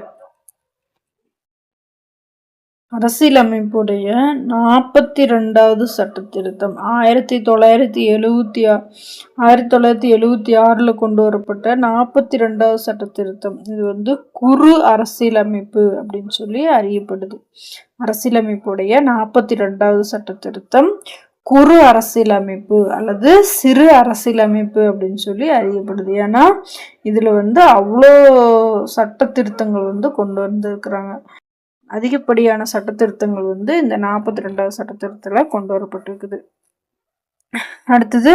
அரசியலமைப்புடைய 42வது சட்ட திருத்தம் 1976 கொண்டு வரப்பட்ட 42வது சட்ட திருத்தம். இது குறு அரசியலமைப்பு அப்படின்னு சொல்லி அறியப்படுது. அரசியலமைப்புடைய 42வது சட்ட திருத்தம் குறு அரசியலமைப்பு அல்லது சிறு அரசியலமைப்பு அப்படின்னு சொல்லி அறியப்படுது. ஏன்னா இதுல அவ்வளோ சட்ட திருத்தங்கள் கொண்டு வந்திருக்கிறாங்க. அதிகப்படியான சட்ட திருத்தங்கள் இந்த 42வது சட்ட திருத்தத்துல கொண்டு வரப்பட்டிருக்குது. அடுத்தது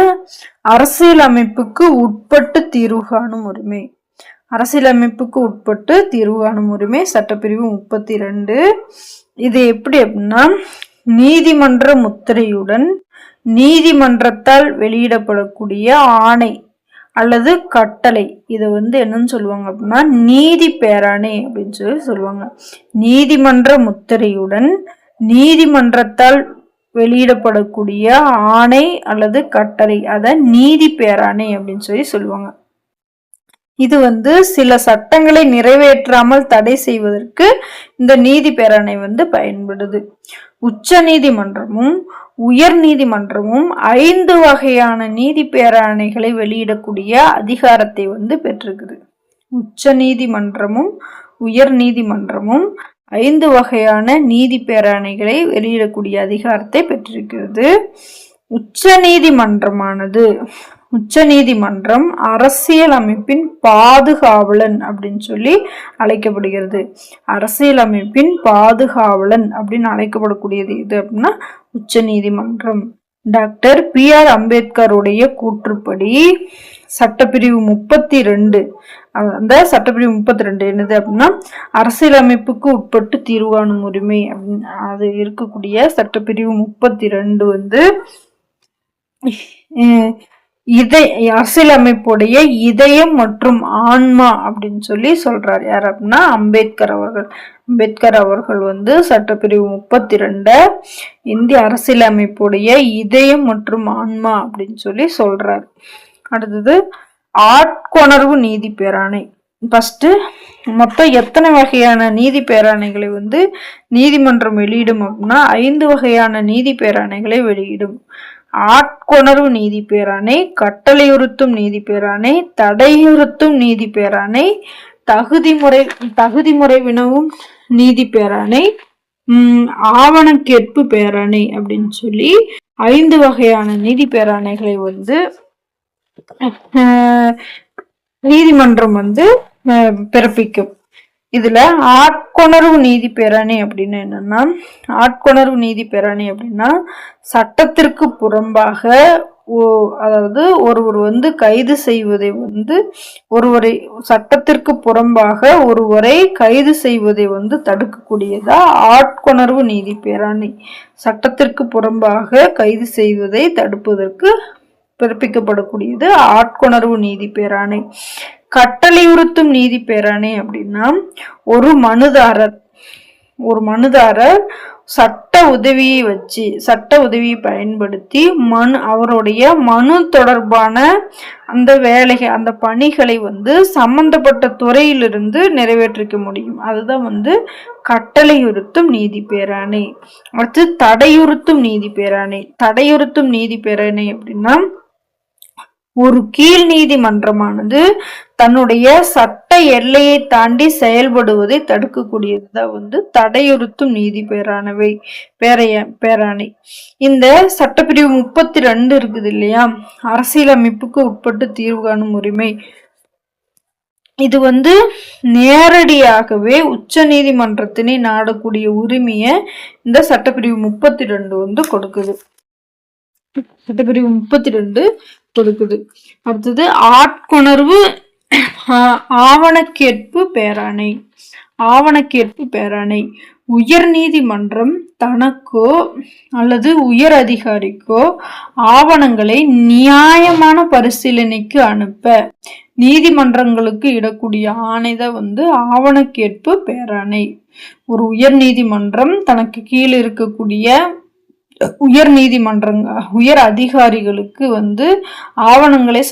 அரசியலமைப்புக்கு உட்பட்டு தீர்வு காணும் உரிமை. அரசியலமைப்புக்கு உட்பட்டு தீர்வு காணும் உரிமை சட்டப்பிரிவு 32. இது எப்படி அப்படின்னா நீதிமன்ற முத்திரையுடன் நீதிமன்றத்தால் வெளியிடப்படக்கூடிய ஆணை அல்லது கட்டளை இதை என்னன்னு சொல்லுவாங்க அப்படின்னா நீதி பேராணை அப்படின்னு சொல்லுவாங்க. நீதிமன்ற முத்திரையுடன் நீதிமன்றத்தால் வெளியிடப்படக்கூடிய ஆணை அல்லது கட்டளை அத நீதி பேராணை அப்படின்னு சொல்லுவாங்க. இது சில சட்டங்களை நிறைவேற்றாமல் தடை செய்வதற்கு இந்த நீதி பேராணை பயன்படுது. உச்ச நீதிமன்றமும் உயர் நீதிமன்றமும் 5 வகையான நீதி பேராணைகளை வெளியிடக்கூடிய அதிகாரத்தை பெற்றிருக்குது. உச்ச நீதிமன்றமும் உயர் நீதிமன்றமும் 5 வகையான நீதி பேராணைகளை வெளியிடக்கூடிய அதிகாரத்தை பெற்றிருக்கிறது. உச்ச நீதிமன்றம் அரசியல் அமைப்பின் பாதுகாவலன் அப்படின்னு சொல்லி அழைக்கப்படுகிறது. அரசியலமைப்பின் பாதுகாவலன் அப்படின்னு அழைக்கப்படக்கூடியது எது அப்படின்னா உச்ச நீதிமன்றம். Doctor B R. அம்பேத்கருடைய கூற்றுப்படி சட்டப்பிரிவு 32 அந்த சட்டப்பிரிவு 32 என்னது அப்படின்னா அரசியலமைப்புக்கு உட்பட்டு தீர்வு காணும் உரிமை அப்படின்னு அது இருக்கக்கூடிய சட்டப்பிரிவு 32 அரசியலமைப்புடைய இதயம் மற்றும் ஆன்மா அப்படின்னு சொல்லி சொல்றாரு. யார் அப்படின்னா அம்பேத்கர் அவர்கள் சட்டப்பிரிவு 32 இந்திய அரசியலமைப்புடைய இதயம் மற்றும் ஆன்மா அப்படின்னு சொல்லி சொல்றாரு. அடுத்தது ஆட்கொணர்வு நீதி பேராணை. ஃபர்ஸ்ட் மொத்தம் எத்தனை வகையான நீதி பேராணைகளை நீதிமன்றம் வெளியிடும் அப்படின்னா 5 வகையான நீதி பேராணைகளை வெளியிடும். ஆட்கொணர்வு நீதி பேராணை, கட்டளையுறுத்தும் நீதி பேராணை, தடையுறுத்தும் நீதி பேராணை, தகுதிமுறை வினவும் நீதி பேராணை, ஆவண கேட்பு பேராணை அப்படின்னு சொல்லி 5 வகையான நீதி பேராணைகளை நீதிமன்றம் பிறப்பிக்கும். இதுல ஆட்கொணர்வு நீதி பேராணை அப்படின்னு என்னன்னா ஆட்கொணர்வு நீதி பேராணை அப்படின்னா சட்டத்திற்கு புறம்பாக அதாவது ஒருவர் கைது செய்வதை சட்டத்திற்கு புறம்பாக ஒருவரை கைது செய்வதை தடுக்கக்கூடியதா ஆட்கொணர்வு நீதி பேராணை. சட்டத்திற்கு புறம்பாக கைது செய்வதை தடுப்பதற்கு பிறப்பிக்கப்படக்கூடியது ஆட்கொணர்வு நீதி பேராணை. கட்டளையுறுத்தும் நீதி பேராணை அப்படின்னா ஒரு மனுதாரர் சட்ட உதவியை பயன்படுத்தி அவருடைய மனு தொடர்பான அந்த வேலைகள் அந்த பணிகளை சம்பந்தப்பட்ட துறையிலிருந்து நிறைவேற்றிக்க முடியும். அதுதான் கட்டளையுறுத்தும் நீதி பேராணை. அடுத்து தடையுறுத்தும் நீதி பேராணை அப்படின்னா ஒரு கீழ் நீதிமன்றமானது தன்னுடைய சட்ட எல்லையை தாண்டி செயல்படுவதை தடுக்கக்கூடியதுதான் தடையுறுத்தும் நீதி பேராணை. இந்த சட்டப்பிரிவு 32 இருக்குது இல்லையா, அரசியலமைப்புக்கு உட்பட்டு தீர்வு காணும் உரிமை. இது நேரடியாகவே உச்ச நீதிமன்றத்தினை நாடக்கூடிய உரிமையை இந்த சட்டப்பிரிவு 32 கொடுக்குது. சட்டப்பிரிவு 32 கொடுக்குது. அடுத்தது ஆட்கொணர்வு ஆவணக்கேற்பு பேராணை. ஆவணக்கேற்பு பேராணை உயர் நீதிமன்றம் தனக்கோ அல்லது உயர் அதிகாரிக்கோ ஆவணங்களை நியாயமான பரிசீலனைக்கு அனுப்ப நீதிமன்றங்களுக்கு இடக்கூடிய ஆணைதான் ஆவணக்கேற்பு பேராணை. ஒரு உயர் நீதிமன்றம் தனக்கு கீழே இருக்கக்கூடிய உயர் உயர் அதிகாரிகளுக்கு ஆவணங்களை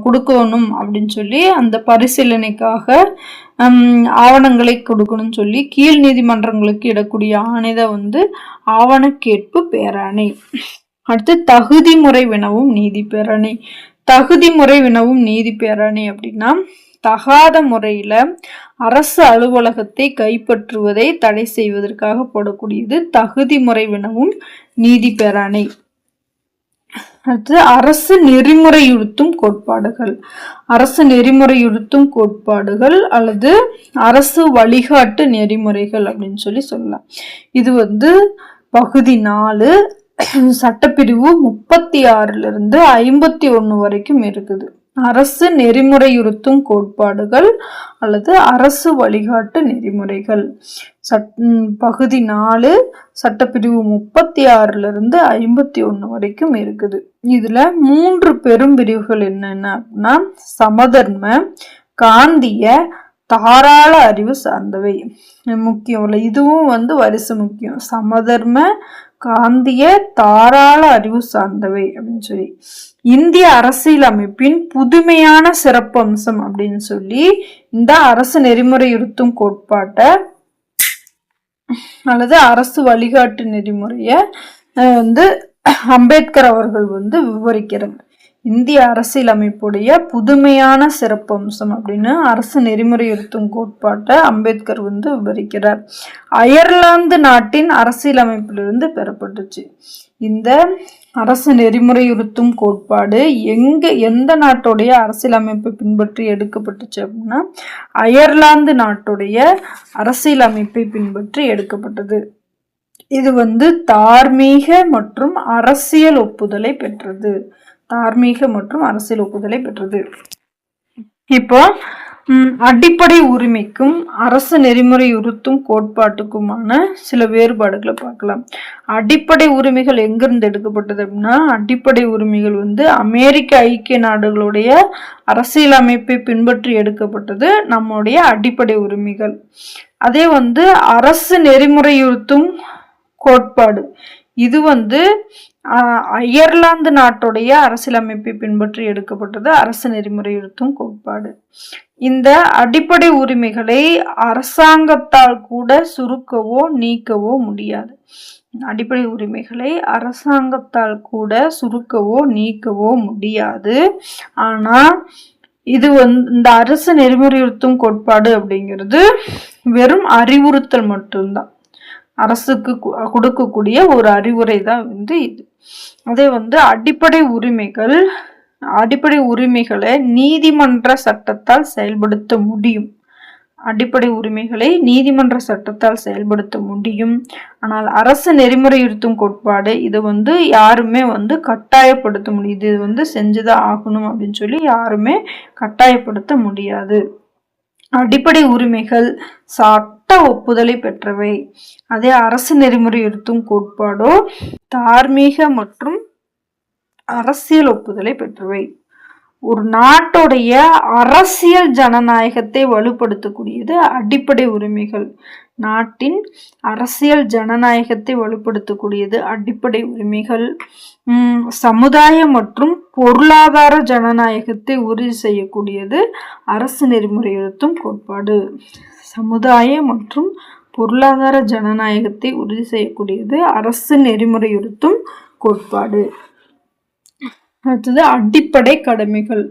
கொடுக்கணும் அப்படின்னு சொல்லி அந்த பரிசீலனைக்காக ஆவணங்களை கொடுக்கணும்னு சொல்லி கீழ் நீதிமன்றங்களுக்கு இடக்கூடிய ஆணைதான் ஆவணக்கேற்பு பேராணை. அடுத்து தகுதி முறை வினவும் நீதி பேராணை. தகுதி முறை வினவும் நீதி பேராணை அப்படின்னா தகாத முறையில அரசு அலுவலகத்தை கைப்பற்றுவதை தடை செய்வதற்காக போடக்கூடியது தகுதி முறை வினவும் நீதி பேராணை. அடுத்து அரசு நெறிமுறையுறுத்தும் கோட்பாடுகள். அரசு நெறிமுறையுறுத்தும் கோட்பாடுகள் அல்லது அரசு வழிகாட்டு நெறிமுறைகள் அப்படின்னு சொல்லலாம். இது பகுதி 4 சட்டப்பிரிவு 36 51 வரைக்கும் இருக்குது. அரசு நெறிமுறையுறுத்தும் கோட்பாடுகள் அல்லது அரசு வழிகாட்டு நெறிமுறைகள் பகுதி 4 சட்டப்பிரிவு 36 51 வரைக்கும் இருக்குது. இதுல 3 பெரும் பிரிவுகள் என்னன்னா சமதர்ம, காந்திய, தாராள அறிவு சார்ந்தவை. முக்கியம் இதுவும் வரிசை முக்கியம். சமதர்ம, காந்திய, தாராள அறிவு சார்ந்தவை அப்படின்னு சொல்லி இந்திய அரசியல் அமைப்பின் புதுமையான சிறப்பம்சம் அப்படின்னு சொல்லி இந்த அரசு நெறிமுறையுறுத்தும் கோட்பாட்டை அல்லது அரசு வழிகாட்டு நெறிமுறைய அம்பேத்கர் அவர்கள் விவரிக்கிறார். இந்திய அரசியல் அமைப்புடைய புதுமையான சிறப்பம்சம் அப்படின்னு அரசு நெறிமுறையுறுத்தும் கோட்பாட்டை அம்பேத்கர் விவரிக்கிறார். அயர்லாந்து நாட்டின் அரசியல் அமைப்பிலிருந்து பெறப்பட்டுச்சு. இந்த அரசு நெறிமுறையுறுத்தும் கோட்பாடு எந்த நாட்டுடைய அரசியல் அமைப்பை பின்பற்றி எடுக்கப்பட்டுச்சு அப்படின்னா அயர்லாந்து நாட்டுடைய அரசியல் அமைப்பை பின்பற்றி எடுக்கப்பட்டது. இது தார்மீக மற்றும் அரசியல் ஒப்புதலை பெற்றது. தார்மீக மற்றும் அரசியல் ஒப்புதலை பெற்றது. இப்போ அடிப்படை உரிமைக்கும் அரசு நெறிமுறையுறுத்தும் கோட்பாட்டுக்குமான சில வேறுபாடுகளை பார்க்கலாம். அடிப்படை உரிமைகள் எங்கிருந்து எடுக்கப்பட்டது அப்படின்னா அடிப்படை உரிமைகள் அமெரிக்க ஐக்கிய நாடுகளுடைய அரசியல் அமைப்பை பின்பற்றி எடுக்கப்பட்டது நம்முடைய அடிப்படை உரிமைகள். அதே அரசு நெறிமுறையுறுத்தும் கோட்பாடு இது அயர்லாந்து நாட்டுடைய அரசியலமைப்பை பின்பற்றி எடுக்கப்பட்டது அரசு நெறிமுறையுறுத்தும் கோட்பாடு. இந்த அடிப்படை உரிமைகளை அரசாங்கத்தால் கூட சுருக்கவோ நீக்கவோ முடியாது. அடிப்படை உரிமைகளை அரசாங்கத்தால் கூட சுருக்கவோ நீக்கவோ முடியாது. ஆனா இது இந்த அரசு நெறிமுறையுறுத்தும் கோட்பாடு அப்படிங்கிறது வெறும் அறிவுறுத்தல் மட்டும்தான். அரசுக்கு கொடுக்கக்கூடிய ஒரு அறிவுரை தான் இது. அதே அடிப்படை உரிமைகளை நீதிமன்ற சட்டத்தால் செயல்படுத்த முடியும். அடிப்படை உரிமைகளை நீதிமன்ற சட்டத்தால் செயல்படுத்த முடியும். ஆனால் அரசு நெறிமுறையுறுத்தும் கோட்பாடு இது யாருமே கட்டாயப்படுத்த முடியுது. இது செஞ்சுதான் ஆகணும் அப்படின்னு சொல்லி யாருமே கட்டாயப்படுத்த முடியாது. அடிப்படை உரிமைகள் சட்ட ஒப்புதலை பெற்றவை. அதே அரசு நெறிமுறையுறுத்தும் கோட்பாடோ தார்மீக மற்றும் அரசியல் ஒப்புதலை பெற்றவை. ஒரு நாட்டுடைய அரசியல் ஜனநாயகத்தை வலுப்படுத்தக்கூடியது அடிப்படை உரிமைகள். நாட்டின் அரசியல் ஜனநாயகத்தை வலுப்படுத்தக்கூடியது அடிப்படை உரிமைகள். சமுதாய மற்றும் பொருளாதார ஜனநாயகத்தை உறுதி செய்யக்கூடியது அரசு நெறிமுறையுறுத்தும் கோட்பாடு. சமுதாய மற்றும் பொருளாதார ஜனநாயகத்தை உறுதி செய்யக்கூடியது அரசு நெறிமுறையுறுத்தும் கோட்பாடு. அடுத்தது அடிப்படை கடமைகள்.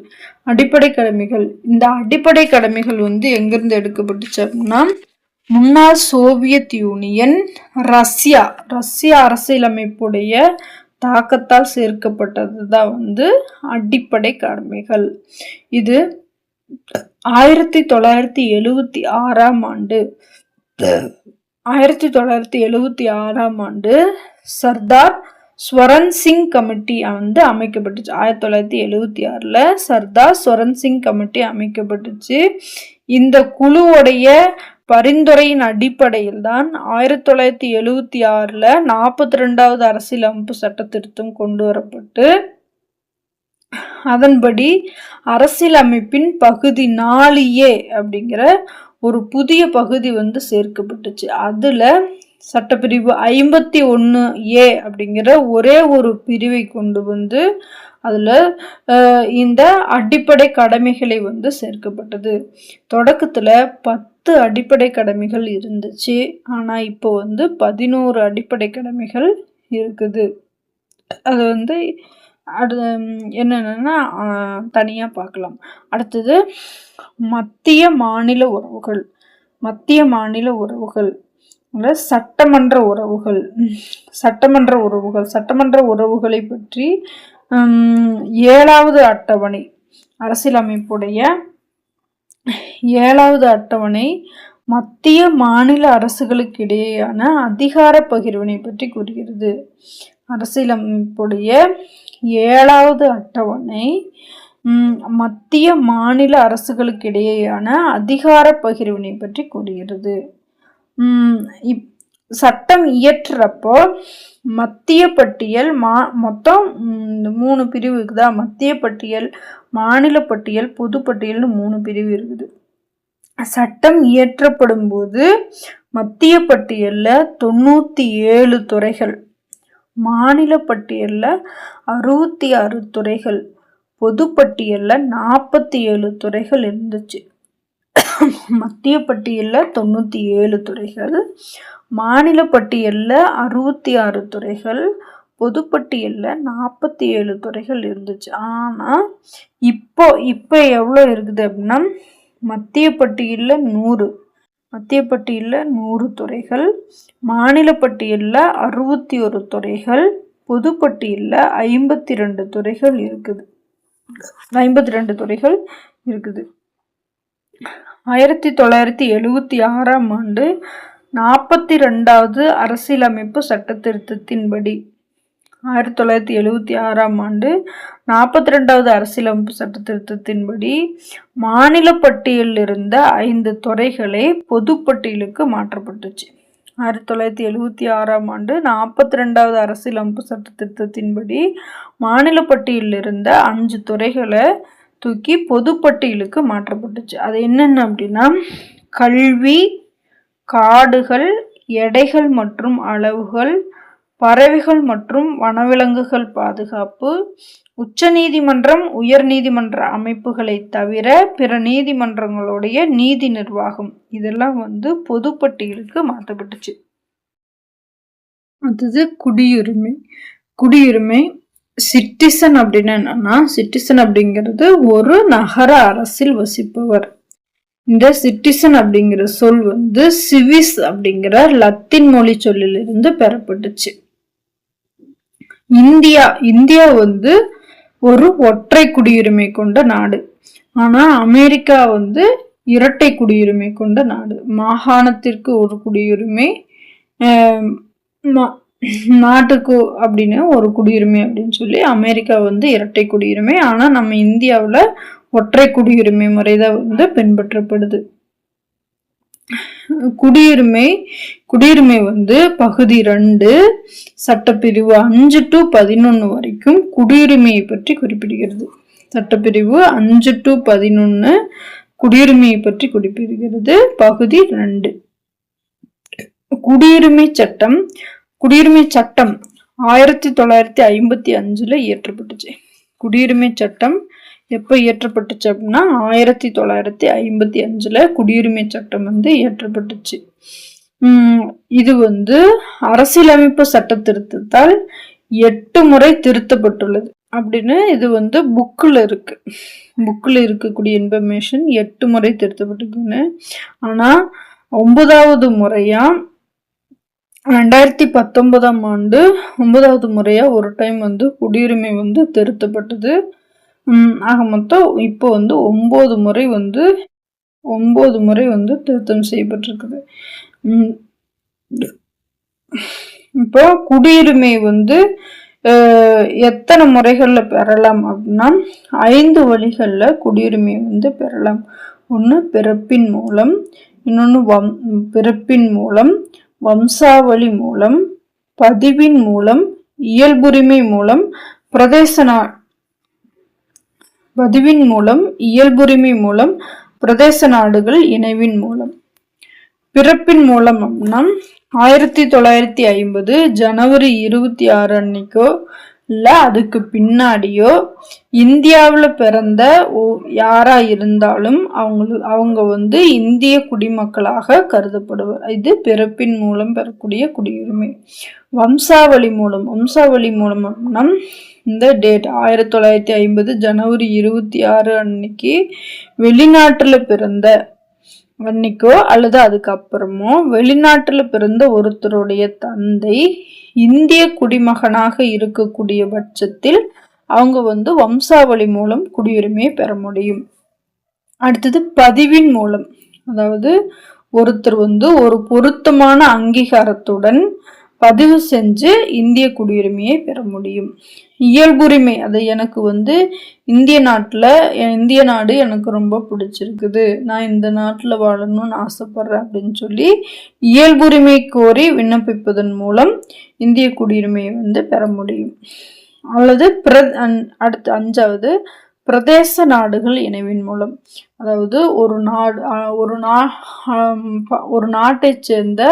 அடிப்படை கடமைகள் இந்த அடிப்படை கடமைகள் எங்கிருந்து எடுக்கப்பட்டுச்சு அப்படின்னா முன்னாள் சோவியத் யூனியன் ரஷ்யா அரசியலமைப்புடைய தாக்கத்தால் சேர்க்கப்பட்டதுதான் அடிப்படை கடமைகள். இது 1976 ஆண்டு சர்தார் ஸ்வரன் சிங் கமிட்டி வந்து அமைக்கப்பட்டுச்சு. 1976ல் சர்தார் ஸ்வரன் சிங் கமிட்டி அமைக்கப்பட்டுச்சு. இந்த குழுவுடைய பரிந்துரையின் அடிப்படையில் தான் 1976ல் 42வது அரசியலமைப்பு சட்ட திருத்தம் கொண்டு வரப்பட்டு அதன்படி அரசியலமைப்பின் பகுதி 4A அப்படிங்கிற ஒரு புதிய பகுதி வந்து சேர்க்கப்பட்டுச்சு. அதுல சட்டப்பிரிவு 51A அப்படிங்கிற ஒரே ஒரு பிரிவை கொண்டு வந்து அதுல இந்த அடிப்படை கடமைகளை வந்து சேர்க்கப்பட்டது. தொடக்கத்துல 10 அடிப்படை கடமைகள் இருந்துச்சு. ஆனா இப்போ வந்து 11 அடிப்படை கடமைகள் இருக்குது. அது வந்து என்னென்னா தனியாக பார்க்கலாம். அடுத்தது மத்திய மாநில உறவுகள். மத்திய மாநில உறவுகள் சட்டமன்ற உறவுகள். சட்டமன்ற உறவுகளை பற்றி 7வது அட்டவணை, அரசியலமைப்புடைய 7வது அட்டவணை மத்திய மாநில அரசுகளுக்கு இடையேயான அதிகார பகிர்வினை பற்றி கூறுகிறது. அரசியலமைப்புடைய 7வது அட்டவணை மத்திய மாநில அரசுகளுக்கு இடையேயான அதிகார பகிர்வினை பற்றி கூறுகிறது. சட்டம் இயற்றப்போ மத்திய பட்டியல் மொத்தம் 3 பிரிவு இருக்குதா? மத்திய பட்டியல், மாநில பட்டியல், பொது பட்டியல்னு 3 பிரிவு இருக்குது. சட்டம் இயற்றப்படும் போது மத்திய பட்டியல்ல 97 துறைகள், மாநில பட்டியல்ல 66 துறைகள், பொது பட்டியல்ல 47 துறைகள் இருந்துச்சு. மத்திய பட்டியல்ல 97 துறைகள், மாநில பட்டியல்ல 66 துறைகள், பொது பட்டியல்ல 47 துறைகள் இருந்துச்சு. ஆனா இப்போ எவ்வளோ இருக்குது அப்படின்னா, மத்திய பட்டியல்ல 100 துறைகள், மாநில பட்டியல்ல 61 துறைகள், பொது பட்டியல்ல 52 துறைகள் இருக்குது. 1976ஆம் ஆண்டு 42வது அரசியலமைப்பு சட்ட திருத்தத்தின்படி 1976ஆம் ஆண்டு 42வது அரசியலமைப்பு சட்ட திருத்தத்தின்படி மாநில பட்டியலில் இருந்த 5 துறைகளை பொதுப்பட்டியலுக்கு மாற்றப்பட்டுச்சு. 1976ஆம் ஆண்டு 42வது அரசியலமைப்பு சட்ட திருத்தத்தின்படி மாநில பட்டியலில் இருந்த 5 துறைகளை தூக்கி பொதுப்பட்டியலுக்கு மாற்றப்பட்டுச்சு. அது என்னென்ன அப்படின்னா, கல்வி, காடுகள், எடைகள் மற்றும் அளவுகள், பறவைகள் மற்றும் வனவிலங்குகள் பாதுகாப்பு, உச்ச நீதிமன்றம், உயர் நீதிமன்ற அமைப்புகளை தவிர பிற நீதிமன்றங்களுடைய நீதி நிர்வாகம், இதெல்லாம் வந்து பொதுப்பட்டியலுக்கு மாற்றப்பட்டுச்சு. அடுத்தது குடியுரிமை. சிட்டிசன் அப்படின்னு என்னன்னா, சிட்டிசன் அப்படிங்கிறது ஒரு நகர அரசில் வசிப்பவர். இந்த சிட்டிசன் அப்படிங்கிற சொல் வந்து சிவிஸ் அப்படிங்கிற லத்தீன் மொழி சொல்லிலிருந்து பெறப்பட்டுச்சு. இந்தியா வந்து ஒரு ஒற்றை குடியுரிமை கொண்ட நாடு. ஆனா அமெரிக்கா வந்து இரட்டை குடியுரிமை கொண்ட நாடு. மாகாணத்திற்கு ஒரு குடியுரிமை, நாட்டுக்கு அப்படின்னு ஒரு குடியுரிமை அப்படின்னு சொல்லி அமெரிக்கா வந்து இரட்டை குடியுரிமை. ஆனா நம்ம இந்தியாவில் ஒற்றை குடியுரிமை முறைதான் வந்து பின்பற்றப்படுது. குடியுரிமை வந்து பகுதி 2 சட்டப்பிரிவு 5 to 11 வரைக்கும் குடியுரிமையை பற்றி குறிப்பிடுகிறது. சட்டப்பிரிவு 5 to 11 குடியுரிமையை பற்றி குறிப்பிடுகிறது. பகுதி 2. குடியுரிமை சட்டம் 1955 இயற்றப்பட்டுச்சு. குடியுரிமை சட்டம் எப்போ இயற்றப்பட்டுச்சு அப்படின்னா 1955 குடியுரிமை சட்டம் வந்து இயற்றப்பட்டுச்சு. இது வந்து அரசியலமைப்பு சட்ட திருத்தத்தால் 8 முறை திருத்தப்பட்டுள்ளது அப்படின்னு இது வந்து புக்கில் இருக்கக்கூடிய இன்ஃபர்மேஷன். 8 முறை திருத்தப்பட்டிருக்குன்னு. ஆனா 9வது முறையா 2019ஆம் ஆண்டு 9வது முறையா ஒரு டைம் வந்து குடியுரிமை வந்து திருத்தப்பட்டது. ஆக மொத்தம் இப்போ வந்து 9 முறை வந்து திருத்தம் செய்யப்பட்டிருக்குது. இப்போ குடியுரிமை வந்து எத்தனை முறைகளில் பெறலாம் அப்படின்னா 5 வழிகளில் குடியுரிமை வந்து பெறலாம். ஒன்று பிறப்பின் மூலம், இன்னொன்று பிறப்பின் மூலம், வம்சாவளி மூலம், பதிவின் மூலம், இயல்புரிமை மூலம், பதிவின் மூலம், இயல்புரிமை மூலம், பிரதேச நாடுகள் இணைவின் மூலம். பிறப்பின் மூலம் அப்படின்னா 1950 ஜனவரி 26 அன்னைக்கோ இல்லை அதுக்கு பின்னாடியோ இந்தியாவில் பிறந்த யாரா இருந்தாலும் அவங்க வந்து இந்திய குடிமக்களாக கருதப்படுவர். இது பிறப்பின் மூலம் பெறக்கூடிய குடியுரிமை. வம்சாவளி மூலம் அப்படின்னா இந்த டேட் 1950 ஜனவரி 26 அன்னைக்கு வெளிநாட்டில் பிறந்த அன்னைக்கோ அல்லது அதுக்கப்புறமோ வெளிநாட்டில் பிறந்த ஒருத்தருடைய தந்தை இந்திய குடிமகனாக இருக்கக்கூடிய பட்சத்தில் அவங்க வந்து வம்சாவளி மூலம் குடியுரிமையை பெற முடியும். அடுத்தது பதிவின் மூலம், அதாவது ஒருத்தர் வந்து ஒரு பொருத்தமான அங்கீகாரத்துடன் பதிவு செஞ்சு இந்திய குடியுரிமையை பெற முடியும். இயல்புரிமை, அது எனக்கு வந்து இந்திய நாடு எனக்கு ரொம்ப பிடிச்சிருக்குது, நான் இந்த நாட்டில் வாழணும்னு ஆசைப்படுறேன் அப்படின்னு சொல்லி இயல்புரிமை கோரி விண்ணப்பிப்பதன் மூலம் இந்திய குடியுரிமையை வந்து பெற முடியும். அல்லது அடுத்து 5வது பிரதேச நாடுகள் இணைவின் மூலம், அதாவது ஒரு நாட்டை சேர்ந்த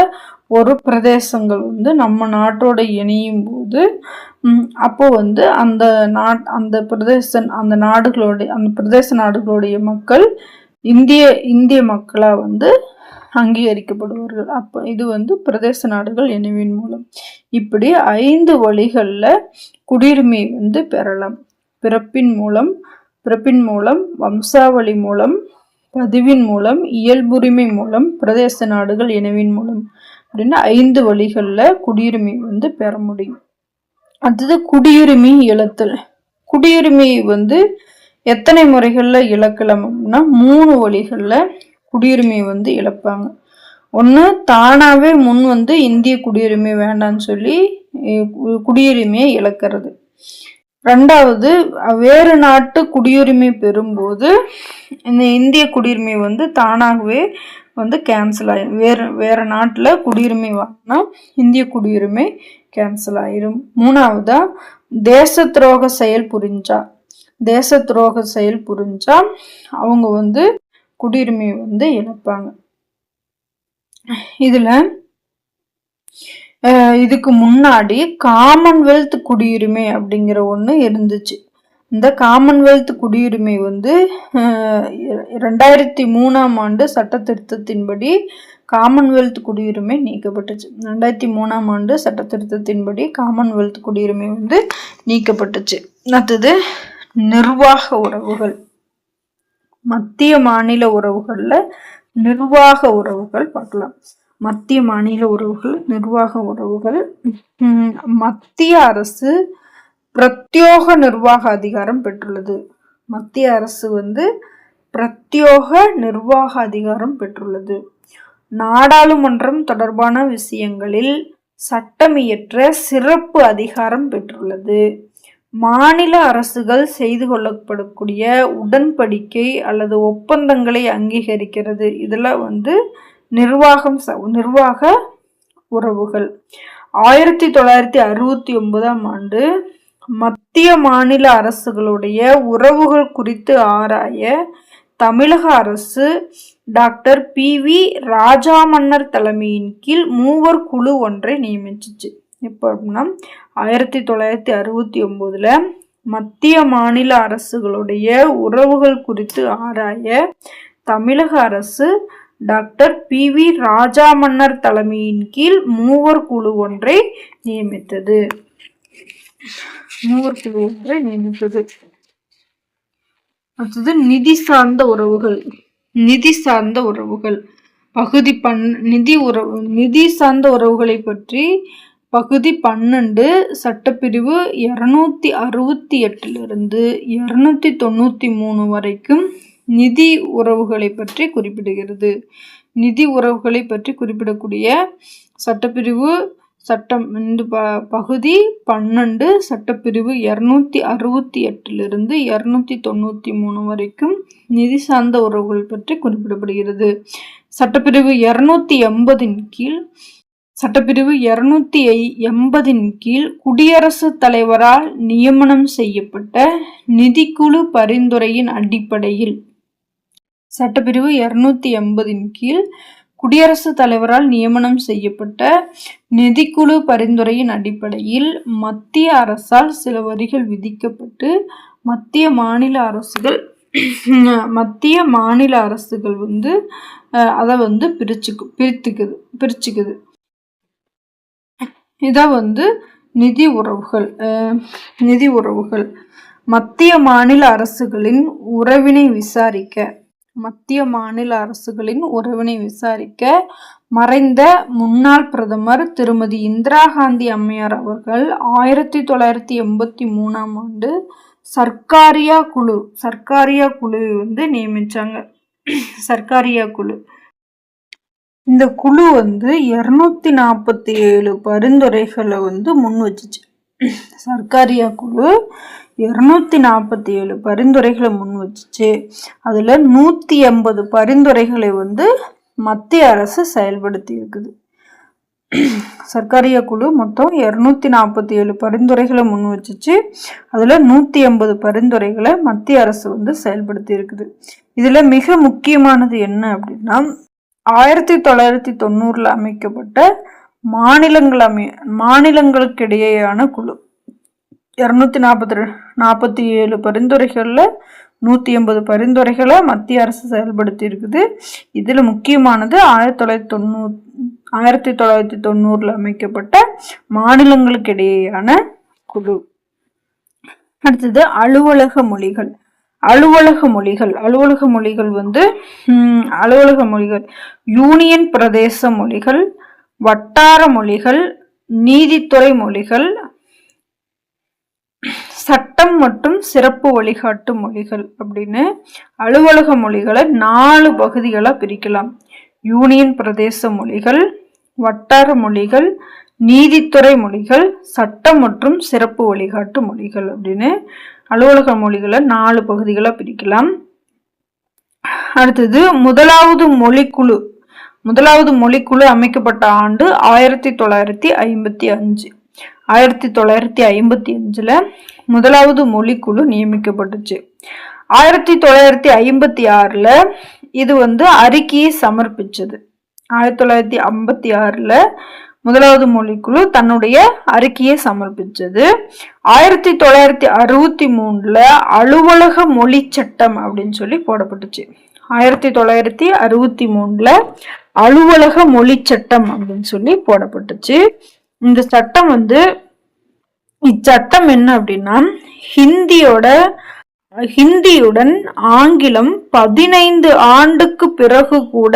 ஒரு பிரதேசங்கள் வந்து நம்ம நாட்டோட இணையும் போது அப்போ வந்து அந்த பிரதேச நாடுகளுடைய மக்கள் இந்திய மக்களா வந்து அங்கீகரிக்கப்படுவார்கள். அப்போ இது வந்து பிரதேச நாடுகள் இணைவின் மூலம். இப்படி 5 வழிகளில் குடியுரிமை வந்து பெறலாம். பிறப்பின் மூலம், வம்சாவளி மூலம், பதிவின் மூலம், இயல்புரிமை மூலம், பிரதேச நாடுகள் இணைவின் மூலம் அப்படின்னு 5 வழிகளில் குடியுரிமை வந்து பெற முடியும். அடுத்தது குடியுரிமை இழத்தல். குடியுரிமையை வந்து எத்தனை முறைகளில் இழக்கலாம் அப்படின்னா 3 வழிகளில் குடியுரிமையை வந்து இழப்பாங்க. ஒன்று, தானாகவே முன் வந்து இந்திய குடியுரிமை வேண்டான்னு சொல்லி குடியுரிமையை இழக்கிறது. 2வது, வேறு நாட்டு குடியுரிமை பெறும்போது இந்த இந்திய குடியுரிமை வந்து தானாகவே வந்து கேன்சல் ஆயிடும். வேறு நாட்டில் குடியுரிமை வாங்கினா இந்திய குடியுரிமை கேன்சல் ஆயிரும். 3வதா, தேச துரோக செயல் புரிஞ்சா அவங்க வந்து குடியுரிமையை வந்து இழப்பாங்க. இதுக்கு முன்னாடி காமன்வெல்த் குடியுரிமை அப்படிங்கிற ஒன்று இருந்துச்சு. இந்த காமன்வெல்த் குடியுரிமை வந்து 2003ஆம் ஆண்டு சட்ட திருத்தத்தின்படி காமன்வெல்த் குடியுரிமை நீக்கப்பட்டுச்சு. 2003ஆம் ஆண்டு சட்ட திருத்தத்தின்படி காமன்வெல்த் குடியுரிமை வந்து நீக்கப்பட்டுச்சு. அடுத்தது நிர்வாக உறவுகள். மத்திய மாநில உறவுகளில் நிர்வாக உறவுகள் பார்க்கலாம். மத்திய மாநில உறவுகள், நிர்வாக உறவுகள். மத்திய அரசு பிரத்யோக நிர்வாக அதிகாரம் பெற்றுள்ளது. மத்திய அரசு வந்து பிரத்யோக நிர்வாக அதிகாரம் பெற்றுள்ளது. நாடாளுமன்றம் தொடர்பான விஷயங்களில் சட்டமியற்ற சிறப்பு அதிகாரம் பெற்றுள்ளது. மாநில அரசுகள் செய்து கொள்ளப்படக்கூடிய உடன்படிக்கை அல்லது ஒப்பந்தங்களை அங்கீகரிக்கிறது. இதெல்லாம் வந்து நிர்வாக உறவுகள். 1969ஆம் ஆண்டு மத்திய மாநில அரசுகளுடைய உறவுகள் குறித்து ஆராய தமிழக அரசு டாக்டர் PV ராஜாமன்னர் தலைமையின் கீழ் 3 குழு ஒன்றை நியமிச்சிச்சு. எப்போ அப்படின்னா 1969 மத்திய மாநில அரசுகளுடைய உறவுகள் குறித்து ஆராய தமிழக அரசு டாக்டர் PV ராஜாமன்னர் தலைமையின் கீழ் 3 குழு ஒன்றை நியமித்தது. அடுத்தது நிதி சார்ந்த உறவுகள். நிதி சார்ந்த உறவுகளை பற்றி பகுதி 12 சட்டப்பிரிவு 268 293 வரைக்கும் நிதி உறவுகளை பற்றி குறிப்பிடுகிறது. நிதி உறவுகளை பற்றி குறிப்பிடக்கூடிய சட்டப்பிரிவு சட்டம் இந்த பகுதி 12 சட்டப்பிரிவு 268 293 வரைக்கும் நிதி சார்ந்த உறவுகள் பற்றி குறிப்பிடப்படுகிறது. சட்டப்பிரிவு 280 கீழ் சட்டப்பிரிவு 280 கீழ் குடியரசுத் தலைவரால் நியமனம் செய்யப்பட்ட நிதிக்குழு பரிந்துரையின் அடிப்படையில் சட்டப்பிரிவு 280 கீழ் குடியரசுத் தலைவரால் நியமனம் செய்யப்பட்ட நிதிக்குழு பரிந்துரையின் அடிப்படையில் மத்திய அரசால் சில வரிகள் விதிக்கப்பட்டு மத்திய மாநில அரசுகள் அதை பிரிச்சுக்குது. இதை நிதி உறவுகள் மத்திய மாநில அரசுகளின் உறவினை விசாரிக்க மறைந்த முன்னாள் பிரதமர் திருமதி இந்திரா காந்தி அம்மையார் அவர்கள் 1983 ஆண்டு சர்க்காரியா குழு நியமிச்சாங்க. சர்க்காரியா குழு இந்த குழு 247 பரிந்துரைகளை முன் வச்சுச்சு. சர்க்காரியா குழு 247 பரிந்துரைகளை முன் வச்சுச்சு. அதுல 180 பரிந்துரைகளை மத்திய அரசு செயல்படுத்தி இருக்குது. சர்க்காரியா குழு மொத்தம் 247 பரிந்துரைகளை முன் வச்சுச்சு. அதுல 180 பரிந்துரைகளை மத்திய அரசு செயல்படுத்தி இருக்குது. இதுல மிக முக்கியமானது என்ன அப்படின்னா 1990 அமைக்கப்பட்ட மாநிலங்களுக்கிடையேயான குழு 247 பரிந்துரைகள்ல 180 பரிந்துரைகளை மத்திய அரசு செயல்படுத்தி இருக்குது. இதுல முக்கியமானது 1990 அமைக்கப்பட்ட மாநிலங்களுக்கிடையேயான குழு. அடுத்தது அலுவலக மொழிகள். யூனியன் பிரதேச மொழிகள், வட்டார மொழிகள், நீதித்துறை மொழிகள், சட்டம் மற்றும் சிறப்பு வழிகாட்டு மொழிகள் அப்படின்னு அலுவலக மொழிகளை 4 பகுதிகளா பிரிக்கலாம். யூனியன் பிரதேச மொழிகள், வட்டார மொழிகள், நீதித்துறை மொழிகள், சட்டம் மற்றும் சிறப்பு வழிகாட்டு மொழிகள் அப்படின்னு அலுவலக மொழிகளை 4 பகுதிகளா பிரிக்கலாம். அடுத்தது முதலாவது மொழிக்குழு அமைக்கப்பட்ட ஆண்டு 1955. 1955 முதலாவது மொழிக்குழு நியமிக்கப்பட்டுச்சு. 1956 இது அறிக்கையை சமர்ப்பிச்சது. 1956 முதலாவது மொழிக்குழு தன்னுடைய அறிக்கையை சமர்ப்பிச்சது. 1963 அலுவலக மொழி சட்டம் அப்படின்னு சொல்லி போடப்பட்டுச்சு. 1963 அலுவலக மொழி சட்டம் அப்படின்னு சொல்லி போடப்பட்டுச்சு. இந்த சட்டம் இச்சட்டம் என்ன அப்படின்னா ஹிந்தியுடன் ஆங்கிலம் 15 ஆண்டுக்கு பிறகு கூட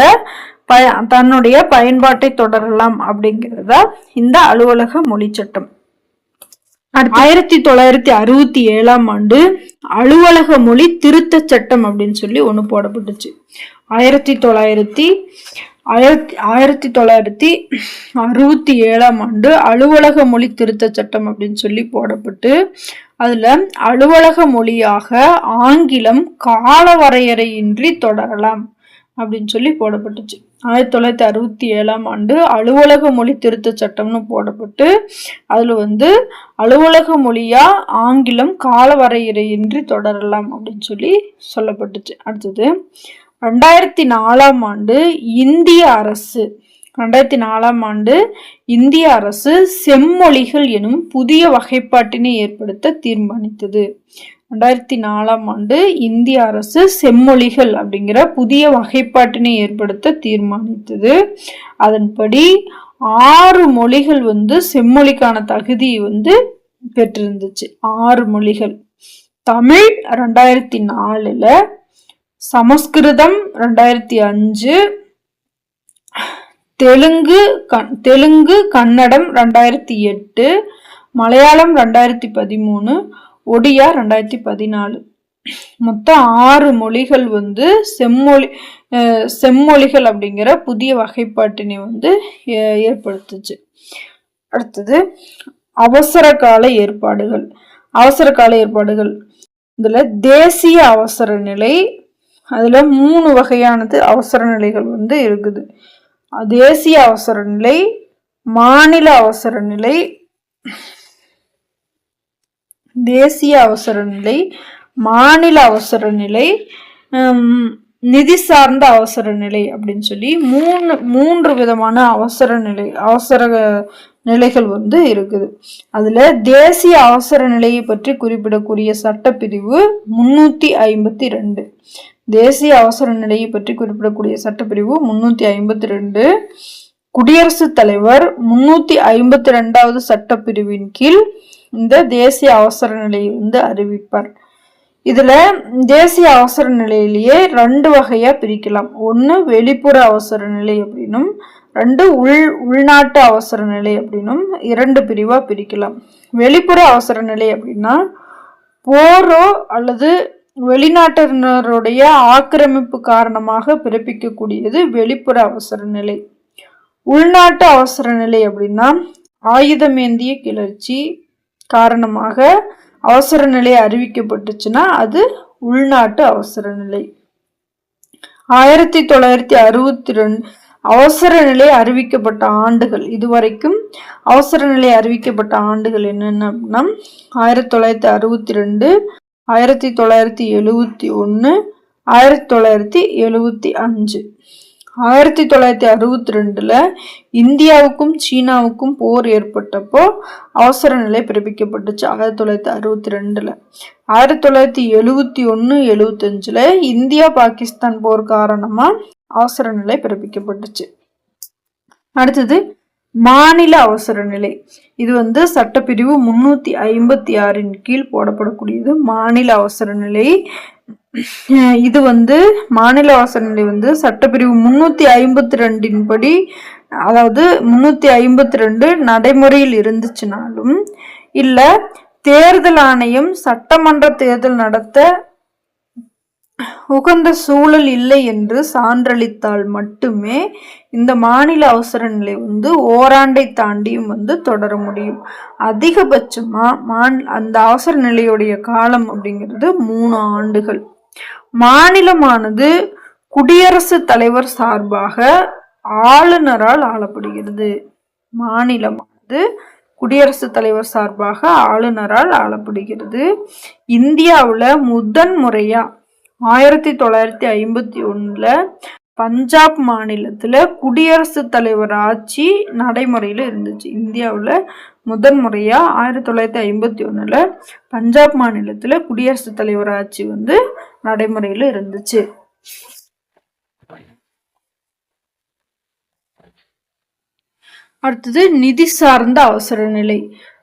தன்னுடைய பயன்பாட்டை தொடரலாம் அப்படிங்கிறதா இந்த அலுவலக மொழி சட்டம். 1967 ஆண்டு அலுவலக மொழி திருத்த சட்டம் அப்படின்னு சொல்லி ஒண்ணு போடப்பட்டுச்சு. 1967 ஆண்டு அலுவலக மொழி திருத்த சட்டம் அப்படின்னு சொல்லி போடப்பட்டு அதுல அலுவலக மொழியாக ஆங்கிலம் காலவரையறையின்றி தொடரலாம் அப்படின்னு சொல்லி போடப்பட்டுச்சு. 1967 ஆண்டு அலுவலக மொழி திருத்த சட்டம்னு போடப்பட்டு அதுல அலுவலக மொழியா ஆங்கிலம் காலவரையறையின்றி தொடரலாம் அப்படின்னு சொல்லி சொல்லப்பட்டுச்சு. அடுத்தது 2004 ஆண்டு இந்திய அரசு செம்மொழிகள் எனும் புதிய வகைப்பாட்டினை ஏற்படுத்த தீர்மானித்தது. 2004 ஆண்டு இந்திய அரசு செம்மொழிகள் அப்படிங்கிற புதிய வகைப்பாட்டினை ஏற்படுத்த தீர்மானித்தது. அதன்படி 6 மொழிகள் செம்மொழிக்கான தகுதி பெற்றிருந்துச்சு. 6 மொழிகள். தமிழ் 2004, சமஸ்கிருதம் 2005, தெலுங்கு கன்னடம் 2008, மலையாளம் 2013, ஒடியா 2014. மொத்தம் 6 மொழிகள் செம்மொழிகள் அப்படிங்கிற புதிய வகைப்பாட்டினை ஏற்படுத்துச்சு. அடுத்தது அவசர கால ஏற்பாடுகள். அவசர கால ஏற்பாடுகள் இதுல தேசிய அவசர நிலை, அதுல 3 வகையானது அவசர நிலைகள் இருக்குது. தேசிய அவசர நிலை, மாநில அவசர நிலை, தேசிய அவசர நிலை, மாநில அவசர நிலை, நிதி சார்ந்த அவசர நிலை அப்படின்னு சொல்லி மூன்று விதமான அவசர நிலைகள் இருக்குது. அதுல தேசிய அவசர நிலையை பற்றி குறிப்பிடக்கூடிய சட்டப்பிரிவு 352. தேசிய அவசர நிலையை பற்றி குறிப்பிடக்கூடிய சட்டப்பிரிவு 352. குடியரசுத் தலைவர் 352வது சட்டப்பிரிவின் கீழ் இந்த தேசிய அவசர நிலையை அறிவிப்பார். இதுல தேசிய அவசர நிலையிலேயே 2 வகையா பிரிக்கலாம். ஒண்ணு வெளிப்புற அவசர நிலை அப்படின்னும், 2 உள்நாட்டு அவசர நிலை அப்படின்னும் 2 பிரிவா பிரிக்கலாம். வெளிப்புற அவசர நிலை அப்படின்னா போரோ அல்லது வெளிநாட்டினருடைய ஆக்கிரமிப்பு காரணமாக பிறப்பிக்கக்கூடியது வெளிப்புற அவசர நிலை. உள்நாட்டு அவசர நிலை அப்படின்னா ஆயுதமேந்திய கிளர்ச்சி காரணமாக அவசர நிலை அறிவிக்கப்பட்டுச்சுன்னா அது உள்நாட்டு அவசர நிலை. 1962 அவசர நிலை அறிவிக்கப்பட்ட ஆண்டுகள், இதுவரைக்கும் அவசர நிலை அறிவிக்கப்பட்ட ஆண்டுகள் என்னென்னா 1962, 1971, 1975. 1962ல இந்தியாவுக்கும் சீனாவுக்கும் போர் ஏற்பட்டப்போ அவசர நிலை பிறப்பிக்கப்பட்டுச்சு. 1962ல 1971, 75ல இந்தியா பாகிஸ்தான் போர் காரணமா அவசர நிலை பிறப்பிக்கப்பட்டுச்சு. அடுத்தது மாநில அவசர நிலை. இது சட்டப்பிரிவு 356 கீழ் போடப்படக்கூடியது மாநில அவசர நிலை. இது மாநில அவசர நிலை சட்டப்பிரிவு 352 படி, அதாவது 352 நடைமுறையில் இருந்துச்சுனாலும் இல்ல தேர்தல் ஆணையம் சட்டமன்ற தேர்தல் நடத்த உகந்த சூழல் இல்லை என்று சான்றளித்தால் மட்டுமே இந்த மாநில அவசர நிலை ஓராண்டை தாண்டியும் தொடர முடியும். அதிகபட்சமா அந்த அவசர நிலையுடைய காலம் அப்படிங்கிறது 3 ஆண்டுகள். மாநிலமானது குடியரசுத் தலைவர் சார்பாக ஆளுநரால் ஆளப்படுகிறது. மாநிலமானது குடியரசுத் தலைவர் சார்பாக ஆளுநரால் ஆளப்படுகிறது. இந்தியாவுல முதன்முறையா 1951ல பஞ்சாப் மாநிலத்துல குடியரசுத் தலைவர் ஆட்சி நடைமுறையில இருந்துச்சு. இந்தியாவுல முதன்முறையா 1951ல பஞ்சாப் மாநிலத்துல குடியரசுத் தலைவர் ஆட்சி நடைமுறையில இருந்துச்சு. அடுத்தது நிதி சார்ந்த அவசர நிலை.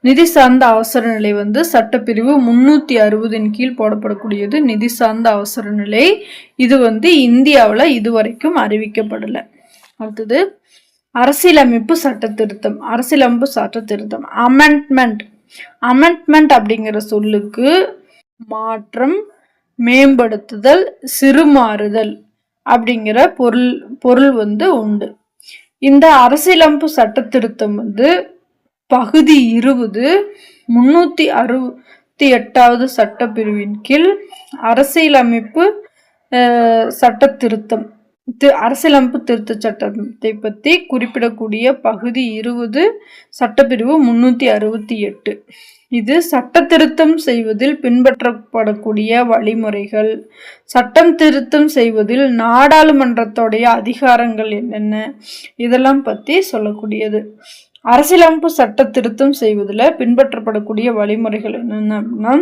நிதி சார்ந்த அவசர நிலை சட்டப்பிரிவு 360 கீழ் போடப்படக்கூடியது நிதி சார்ந்த அவசர நிலை. இது இந்தியாவில் இதுவரைக்கும் அறிவிக்கப்படல. அடுத்தது அரசியலமைப்பு சட்ட திருத்தம். அரசியலமைப்பு சட்ட திருத்தம் அமெண்ட்மெண்ட். அமெண்ட்மெண்ட் அப்படிங்கிற சொல்லுக்கு மாற்றம், மேம்படுத்துதல், சிறுமாறுதல் அப்படிங்கிற பொருள் உண்டு. இந்த அரசியலமைப்பு சட்ட திருத்தம் பகுதி 20 368வது சட்டப்பிரிவின் கீழ் அரசியலமைப்பு சட்ட திருத்தம், அரசியலமைப்பு திருத்த சட்டத்தை பற்றி குறிப்பிடக்கூடிய பகுதி 20 சட்டப்பிரிவு 368. இது சட்ட திருத்தம் செய்வதில் பின்பற்றப்படக்கூடிய வழிமுறைகள், சட்டம் திருத்தம் செய்வதில் நாடாளுமன்றத்தோடைய அதிகாரங்கள் என்னென்ன, இதெல்லாம் பற்றி சொல்லக்கூடியது. அரசியலமைப்பு சட்ட திருத்தம் செய்வதில் பின்பற்றப்படக்கூடிய வழிமுறைகள் என்னென்ன அப்படின்னா,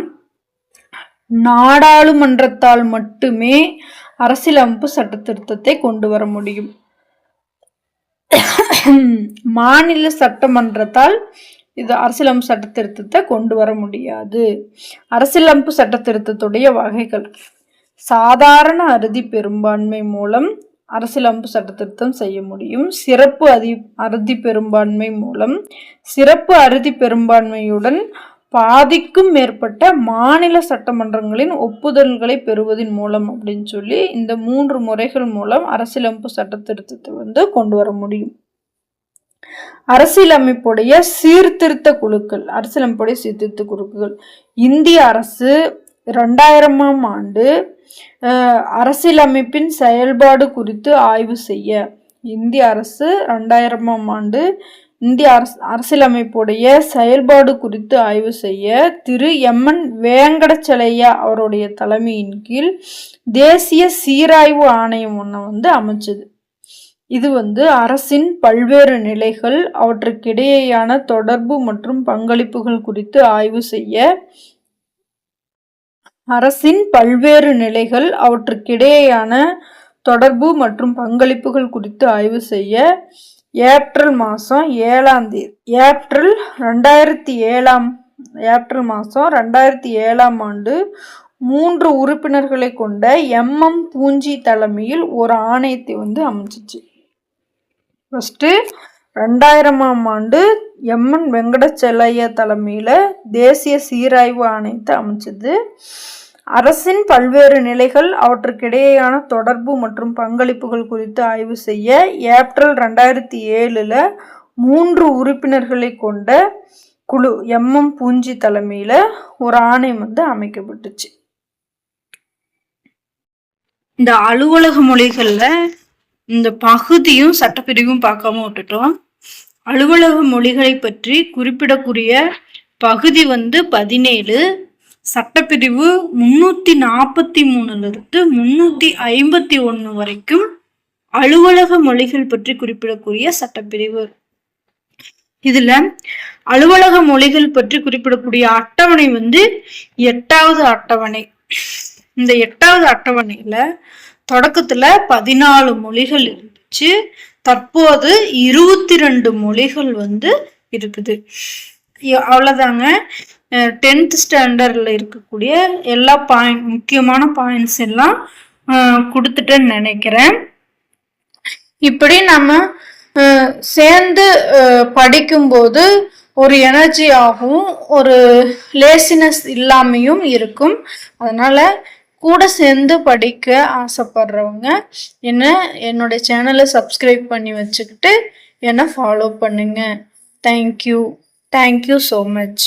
நாடாளுமன்றத்தால் மட்டுமே அரசியலமைப்பு சட்ட திருத்தத்தை கொண்டு வர முடியும். மாநில சட்டமன்றத்தால் இது அரசியலமைப்பு சட்ட திருத்தத்தை கொண்டு வர முடியாது. அரசியலமைப்பு சட்ட திருத்தத்துடைய வகைகள்: சாதாரண அறுதி பெரும்பான்மை மூலம் அரசியலமைப்பு சட்ட திருத்தம் செய்ய முடியும். சிறப்பு அறுதி பெரும்பான்மை மூலம், சிறப்பு அறுதி பெரும்பான்மையுடன் பாதிக்கும் மேற்பட்ட மாநில சட்டமன்றங்களின் ஒப்புதல்களை பெறுவதன் மூலம் அப்படின்னு சொல்லி இந்த 3 முறைகள் மூலம் அரசியலமைப்பு சட்ட திருத்தத்தை கொண்டு வர முடியும். அரசியலமைப்புடைய சீர்திருத்த குழுக்கள் இந்திய அரசு 2000ஆம் ஆண்டு அரசியலமைப்பின் செயல்பாடு குறித்து ஆய்வு செய்ய இந்திய அரசு 2000ஆம் ஆண்டு இந்திய அரசியலமைப்புடைய செயல்பாடு குறித்து ஆய்வு செய்ய திரு MN வேங்கடச்செலையா அவருடைய தலைமையின் கீழ் தேசிய சீராய்வு ஆணையம் ஒன்று அமைச்சது. இது அரசின் பல்வேறு நிலைகள் அவற்றுக்கிடையேயான தொடர்பு மற்றும் பங்களிப்புகள் குறித்து ஆய்வு செய்ய ஏப்ரல் 2007ஆம் ஆண்டு 3 உறுப்பினர்களை கொண்ட MM பூஞ்சி தலைமையில் ஒரு ஆணையத்தை அமைச்சிச்சு. ஃபர்ஸ்ட் 2000ஆம் ஆண்டு MN வெங்கடச்செலையா தலைமையில தேசிய சீராய்வு ஆணையத்தை அமைச்சது. அரசின் பல்வேறு நிலைகள் அவற்றுக்கிடையேயான தொடர்பு மற்றும் பங்களிப்புகள் குறித்து ஆய்வு செய்ய ஏப்ரல் 2007 3 உறுப்பினர்களை கொண்ட குழு MM பூஞ்சி தலைமையில ஒரு ஆணையம் அமைக்கப்பட்டுச்சு. இந்த அலுவலக மொழிகள்ல இந்த பகுதியும் சட்டப்பிரிவும் பார்க்காம விட்டுட்டோம். அலுவலக மொழிகளை பற்றி குறிப்பிடக்கூடிய பகுதி 17, சட்டப்பிரிவு 343 351 வரைக்கும் அலுவலக மொழிகள் பற்றி குறிப்பிடக்கூடிய சட்டப்பிரிவு. இதுல அலுவலக மொழிகள் பற்றி குறிப்பிடக்கூடிய அட்டவணை 8வது அட்டவணை. இந்த 8வது அட்டவணையில தொடக்கத்துல 14 மொழிகள் இருந்துச்சு. தற்போது 22 மொழிகள் இருக்குது. அவ்வளவுதாங்க. 10th ஸ்டாண்டர்ட்ல இருக்கக்கூடிய எல்லா முக்கியமான பாயிண்ட்ஸ் எல்லாம் கொடுத்துட்டேன்னு நினைக்கிறேன். இப்படி நம்ம சேர்ந்து படிக்கும்போது ஒரு எனர்ஜி ஆகும், ஒரு லேசினஸ் இல்லாமையும் இருக்கும். அதனால கூட சேர்ந்து படிக்க ஆசைப்படுறவங்க என்னோட சேனலை சப்ஸ்கிரைப் பண்ணி வச்சுக்கிட்டு என்னை ஃபாலோ பண்ணுங்க. Thank you so much.